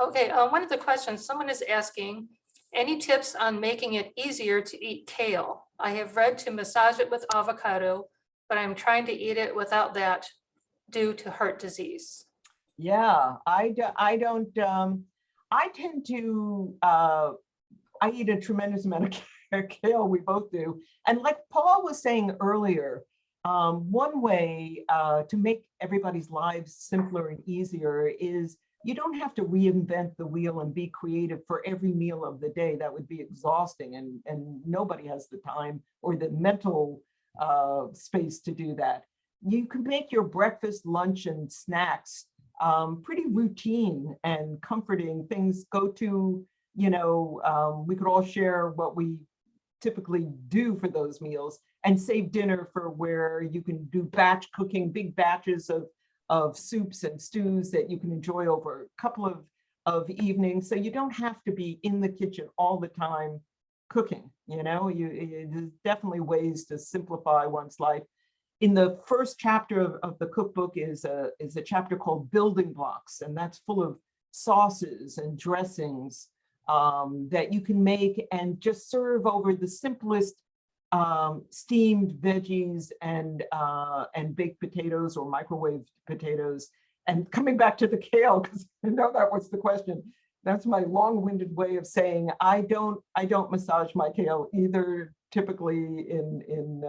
Okay, one of the questions someone is asking, any tips on making it easier to eat kale? I have read to massage it with avocado, but I'm trying to eat it without that due to heart disease. Yeah, I tend to, I eat a tremendous amount of kale, we both do. And like Paul was saying earlier, One way to make everybody's lives simpler and easier is you don't have to reinvent the wheel and be creative for every meal of the day. That would be exhausting, and nobody has the time or the mental space to do that. You can make your breakfast, lunch, and snacks pretty routine and comforting. Things go to, we could all share what we typically do for those meals and save dinner for where you can do batch cooking, big batches of soups and stews that you can enjoy over a couple of evenings. So you don't have to be in the kitchen all the time cooking, there's definitely ways to simplify one's life. In the first chapter of the cookbook is a chapter called Building Blocks, and that's full of sauces and dressings that you can make and just serve over the simplest steamed veggies and baked potatoes or microwaved potatoes. And coming back to the kale, because I know that was the question. That's my long-winded way of saying I don't massage my kale either. Typically in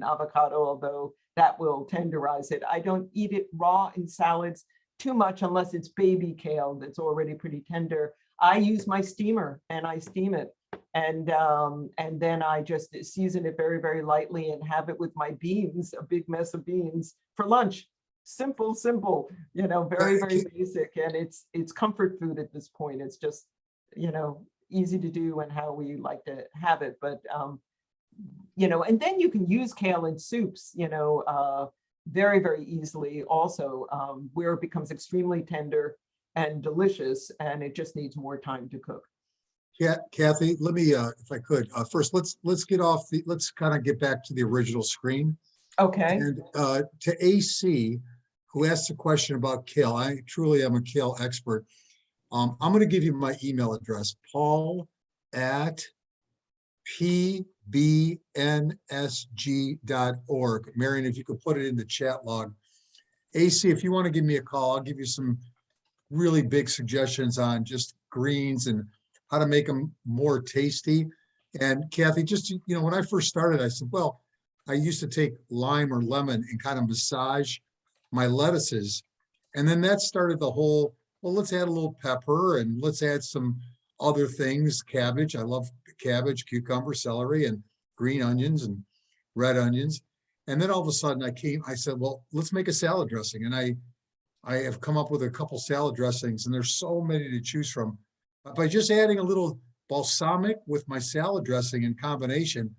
avocado, although that will tenderize it. I don't eat it raw in salads too much unless it's baby kale that's already pretty tender. I use my steamer and I steam it, and then I just season it very, very lightly and have it with my beans, a big mess of beans for lunch. Simple, very, very basic, and it's comfort food at this point. It's just easy to do and how we like to have it, but and then you can use kale in soups, very, very easily also, where it becomes extremely tender and delicious, and it just needs more time to cook. Yeah, Kathy, let me, if I could, first, let's kind of get back to the original screen. Okay. And to AC, who asked a question about kale, I truly am a kale expert. I'm going to give you my email address, paul@pbnsg.org. Marion, if you could put it in the chat log. AC, if you want to give me a call, I'll give you some really big suggestions on just greens and how to make them more tasty. And Kathy, just, when I first started, I said, well, I used to take lime or lemon and kind of massage my lettuces. And then that started the whole, well, let's add a little pepper and let's add some other things, cabbage. I love cabbage, cucumber, celery, and green onions and red onions. And then all of a sudden I said, well, let's make a salad dressing. And I have come up with a couple salad dressings, and there's so many to choose from. But by just adding a little balsamic with my salad dressing in combination,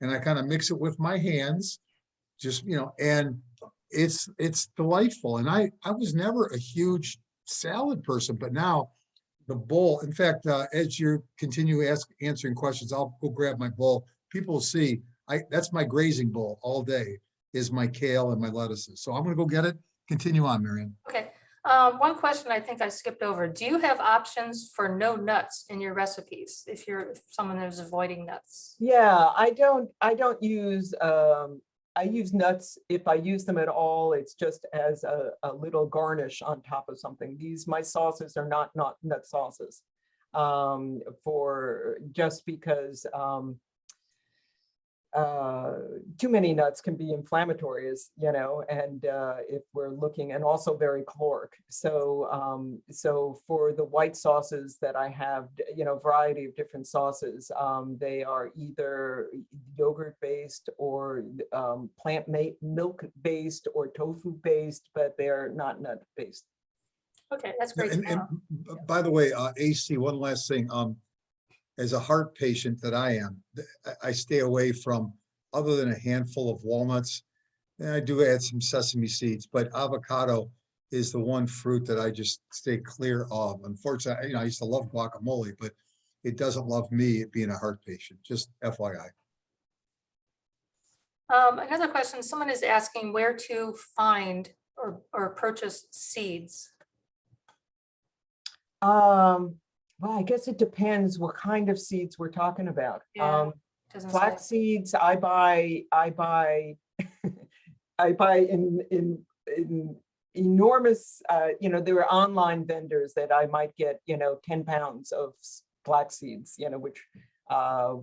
and I kind of mix it with my hands, just, and it's delightful. And I was never a huge salad person, but now the bowl, in fact, as you continue answering questions, I'll go grab my bowl. People will see, that's my grazing bowl all day, is my kale and my lettuces. So I'm going to go get it. Continue on, Marion. Okay. One question I think I skipped over. Do you have options for no nuts in your recipes if you're someone who's avoiding nuts? Yeah, I don't use, I use nuts. If I use them at all, it's just as a little garnish on top of something. My sauces are not nut sauces, because too many nuts can be inflammatory, and if we're looking, and also very caloric. So for the white sauces that I have, variety of different sauces, they are either yogurt based or plant milk based or tofu based, but they're not nut based. Okay, that's great. And by the way, AC, one last thing. As a heart patient that I am, I stay away from, other than a handful of walnuts, and I do add some sesame seeds, but avocado is the one fruit that I just stay clear of. Unfortunately, I used to love guacamole, but it doesn't love me being a heart patient, just FYI. Another question, someone is asking where to find or purchase seeds. Well, I guess it depends what kind of seeds we're talking about. Yeah, Flax seeds, I buy in enormous, there are online vendors that I might get, 10 pounds of flax seeds, which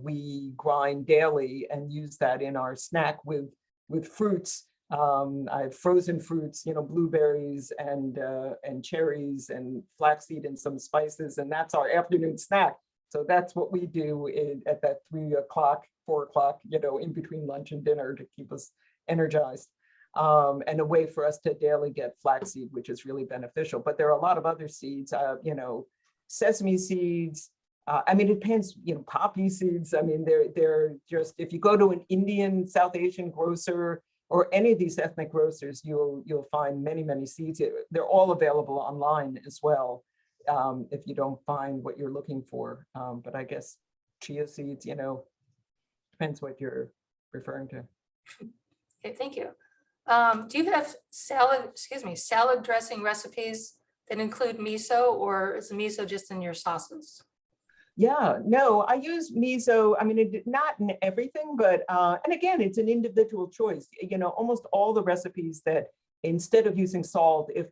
we grind daily and use that in our snack with with fruits. I have frozen fruits, blueberries and cherries and flaxseed and some spices, and that's our afternoon snack. So that's what we do at that 3 o'clock, 4 o'clock, in between lunch and dinner to keep us energized. And a way for us to daily get flaxseed, which is really beneficial. But there are a lot of other seeds, sesame seeds. It depends, poppy seeds. They're just, if you go to an Indian, South Asian grocer or any of these ethnic grocers, you'll find many, many seeds. They're all available online as well, if you don't find what you're looking for. But I guess chia seeds, depends what you're referring to. Okay, thank you. Do you have salad dressing recipes that include miso, or is the miso just in your sauces? Yeah, no, I use miso. Not in everything, but and again, it's an individual choice. Almost all the recipes that instead of using salt, if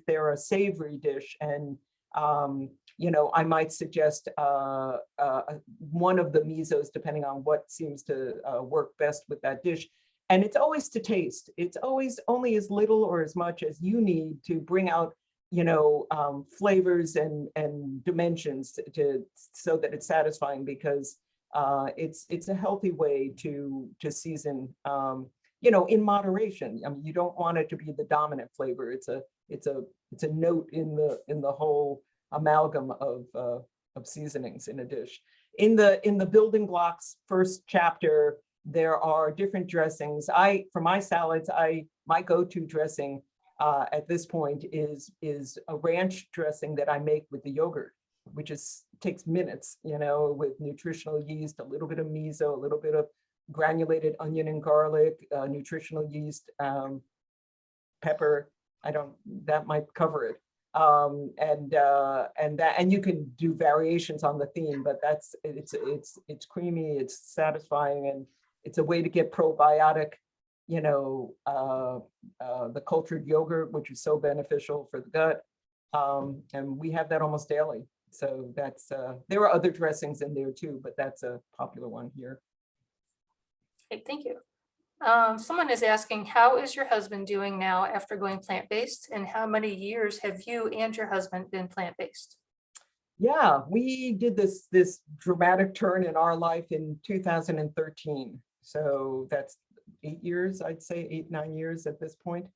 they're a savory dish, and I might suggest one of the misos depending on what seems to work best with that dish. And it's always to taste. It's always only as little or as much as you need to bring out flavors and dimensions so that it's satisfying, because it's a healthy way to season, in moderation. You don't want it to be the dominant flavor. It's a note in the whole amalgam of seasonings in a dish. In the building blocks first chapter, there are different dressings. For my salads, my go-to dressing at this point is a ranch dressing that I make with the yogurt, which takes minutes, with nutritional yeast, a little bit of miso, a little bit of granulated onion and garlic, nutritional yeast, pepper. That might cover it. And you can do variations on the theme, but it's creamy, it's satisfying, and it's a way to get probiotic, the cultured yogurt, which is so beneficial for the gut. And we have that almost daily. So that's, there are other dressings in there too, but that's a popular one here. Okay, thank you. Someone is asking, how is your husband doing now after going plant-based, and how many years have you and your husband been plant-based? Yeah, we did this dramatic turn in our life in 2013. So that's 8 years, I'd say 8, 9 years at this point.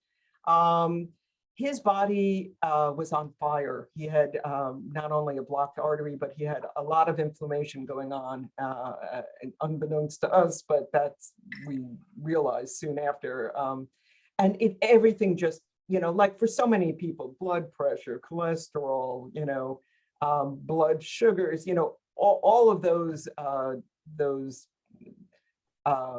His body was on fire. He had not only a blocked artery, but he had a lot of inflammation going on, unbeknownst to us, but we realized soon after. And everything just, like for so many people, blood pressure, cholesterol, blood sugars, all of those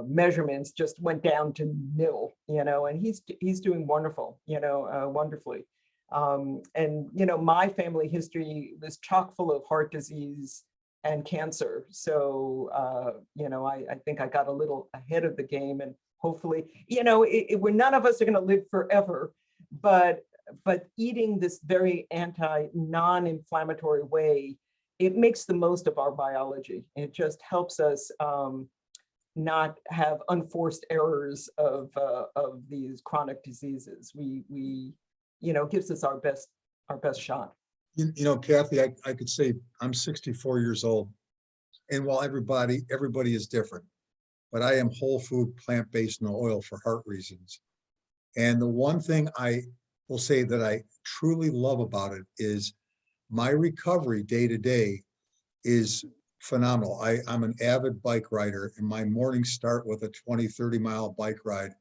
measurements just went down to nil, and he's doing wonderful, wonderfully. And my family history was chock full of heart disease and cancer. So I think I got a little ahead of the game, and hopefully, none of us are going to live forever, but eating this very non-inflammatory way, it makes the most of our biology. It just helps us not have unforced errors of these chronic diseases. We gives us our best shot. Kathy, I could say I'm 64 years old, and while everybody is different, but I am whole food, plant-based, no oil for heart reasons. And the one thing I will say that I truly love about it is my recovery day to day is phenomenal. I'm an avid bike rider, and my mornings start with a 20-30 mile bike ride.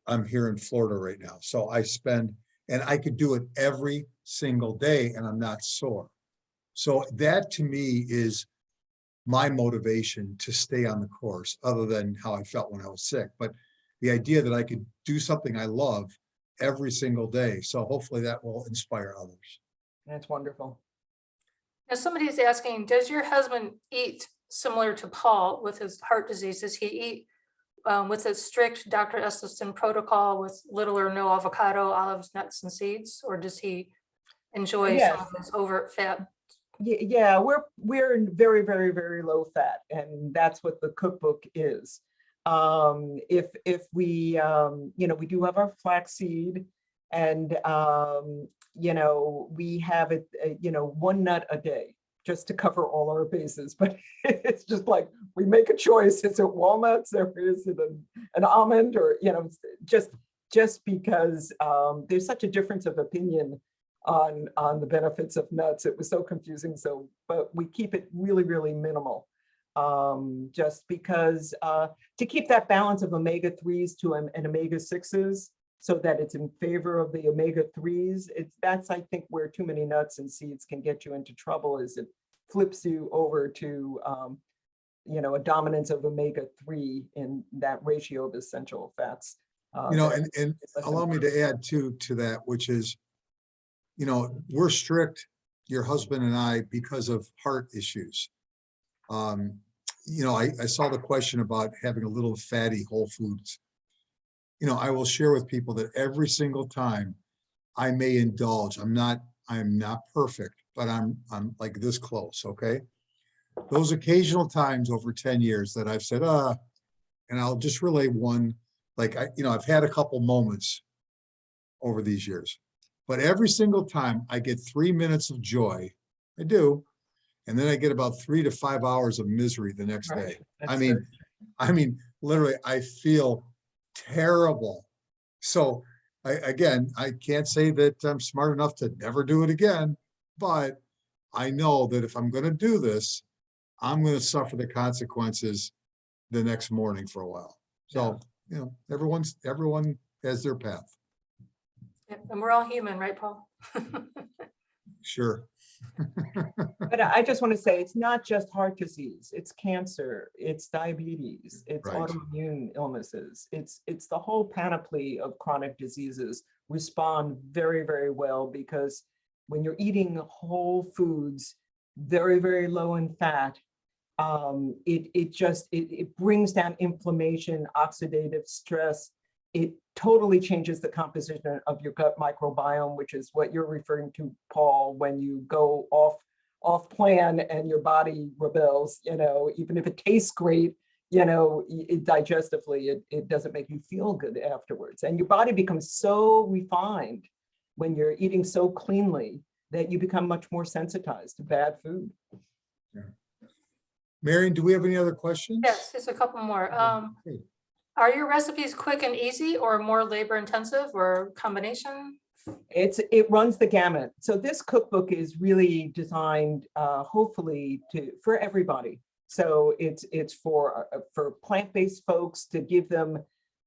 I'm here in Florida right now. So and I could do it every single day and I'm not sore. So that to me is my motivation to stay on the course, other than how I felt when I was sick. But the idea that I could do something I love every single day. So hopefully that will inspire others. That's wonderful. Now, somebody is asking, does your husband eat similar to Paul with his heart disease? Does he eat with a strict Dr. Esselstyn protocol with little or no avocado, olives, nuts, and seeds, or does he enjoy some of his overt fat? Yeah, we're very, very, very low fat, and that's what the cookbook is. If we, we do have our flaxseed, and, we have it, one nut a day, just to cover all our bases. But it's just like, we make a choice. Is it walnuts, or is it an almond, or, just because there's such a difference of opinion on the benefits of nuts. It was so confusing. So, but we keep it really, really minimal. Just because to keep that balance of omega-3s and omega-6s, so that it's in favor of the omega-3s. That's, I think, where too many nuts and seeds can get you into trouble, is it flips you over to a dominance of omega-3 in that ratio of essential fats. And allow me to add to that, which is, we're strict, your husband and I, because of heart issues. I saw the question about having a little fatty whole foods. I will share with people that every single time I may indulge, I'm not perfect, but I'm like this close. Okay. Those occasional times over 10 years that I've said, and I'll just relay one, like, I've had a couple moments over these years, but every single time I get 3 minutes of joy, I do. And then I get about 3 to 5 hours of misery the next day. I mean, literally, I feel terrible. So I can't say that I'm smart enough to never do it again, but I know that if I'm going to do this, I'm going to suffer the consequences the next morning for a while. So, everyone has their path. And we're all human, right, Paul? Sure. But I just want to say, it's not just heart disease, it's cancer, it's diabetes, it's Right. autoimmune illnesses. It's the whole panoply of chronic diseases respond very, very well, because when you're eating whole foods, very, very low in fat, it brings down inflammation, oxidative stress. It totally changes the composition of your gut microbiome, which is what you're referring to, Paul, when you go off plan and your body rebels. Even if it tastes great, digestively, it doesn't make you feel good afterwards. And your body becomes so refined when you're eating so cleanly that you become much more sensitized to bad food. Yeah. Marion, do we have any other questions? Yes, just a couple more. Okay. Are your recipes quick and easy, or more labor intensive, or combination? It runs the gamut. So this cookbook is really designed, hopefully, for everybody. So it's for plant-based folks, to give them,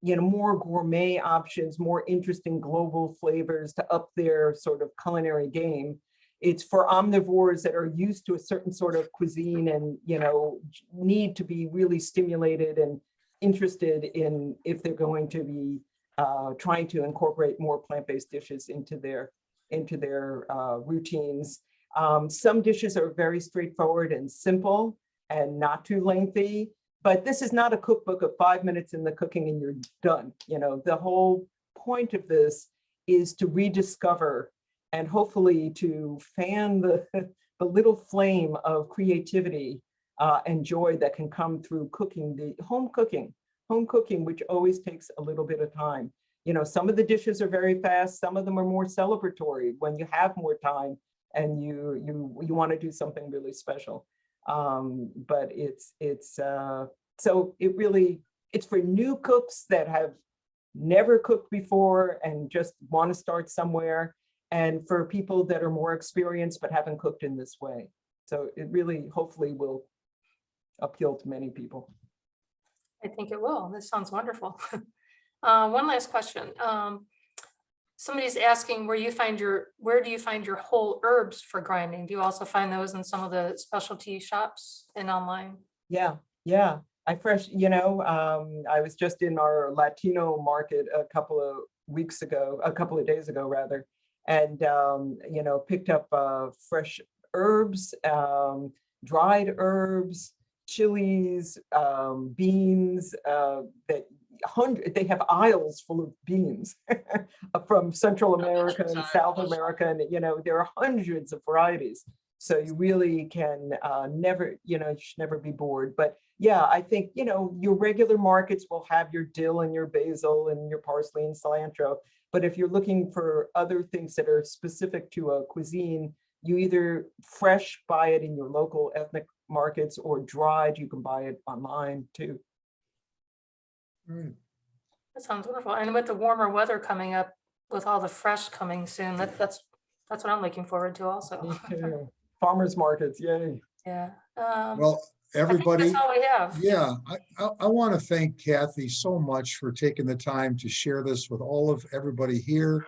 more gourmet options, more interesting global flavors to up their sort of culinary game. It's for omnivores that are used to a certain sort of cuisine and, need to be really stimulated and interested in, if they're going to be trying to incorporate more plant-based dishes into their routines. Some dishes are very straightforward and simple and not too lengthy, but this is not a cookbook of 5 minutes in the cooking and you're done. The whole point of this is to rediscover and hopefully to fan the little flame of creativity and joy that can come through cooking, the home cooking, which always takes a little bit of time. Some of the dishes are very fast, some of them are more celebratory when you have more time and you want to do something really special. But so it's for new cooks that have never cooked before and just want to start somewhere, and for people that are more experienced but haven't cooked in this way. So it really, hopefully, will appeal to many people. I think it will. This sounds wonderful. One last question. Somebody's asking where do you find your whole herbs for grinding? Do you also find those in some of the specialty shops and online? Yeah. I was just in our Latino market a couple of days ago rather, and picked up fresh herbs, dried herbs, chilies, beans, they have aisles full of beans from Central America and South America, and there are hundreds of varieties. So you really can you should never be bored. But Yeah, I think, you know, your regular markets will have your dill and your basil and your parsley and cilantro. But if you're looking for other things that are specific to a cuisine, you either fresh buy it in your local ethnic markets or dried, you can buy it online too. Right. That sounds wonderful. And with the warmer weather coming up, with all the fresh coming soon, that's what I'm looking forward to also. Me too. Farmers markets, yay. Yeah. Well, I think everybody, that's all we have. yeah, I want to thank Cathy so much for taking the time to share this with all of everybody here.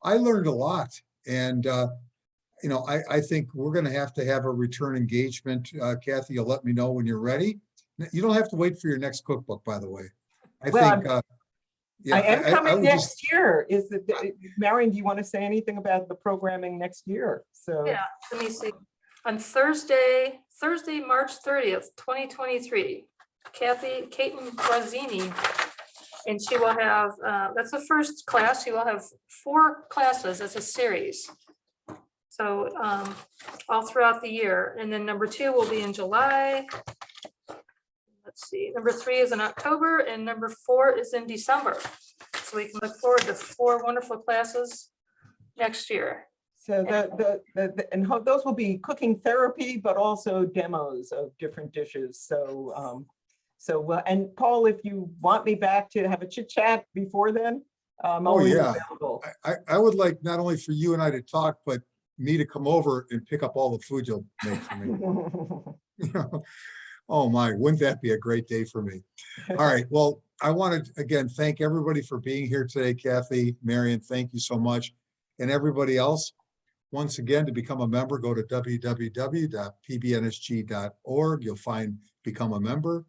I learned a lot, and you know, I think we're going to have a return engagement. Cathy, you'll let me know when you're ready. You don't have to wait for your next cookbook, by the way. I Well, think, yeah, I am I coming would just, next year. Is it, Marion, do you want to say anything about the programming next year? So Yeah, let me see. On Thursday, March 30th, 2023, Cathy Katin-Grazzini, and she will have, that's the first class. She will have 4 classes as a series. So all throughout the year. And then number 2 will be in July. Let's see, number 3 is in October and number 4 is in December. So we can look forward to 4 wonderful classes next year. so those will be cooking therapy, but also demos of different dishes. So and Paul, if you want me back to have a chit chat before then, I'm always yeah. available. I would like not only for you and I to talk, but me to come over and pick up all the food you'll make for me. Oh my, wouldn't that be a great day for me? All right, well, I want to again thank everybody for being here today. Cathy, Marion, thank you so much. And everybody else, once again, to become a member, go to www.pbnsg.org. You'll find Become a Member.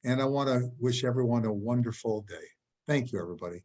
And I want to wish everyone a wonderful day. Thank you, everybody.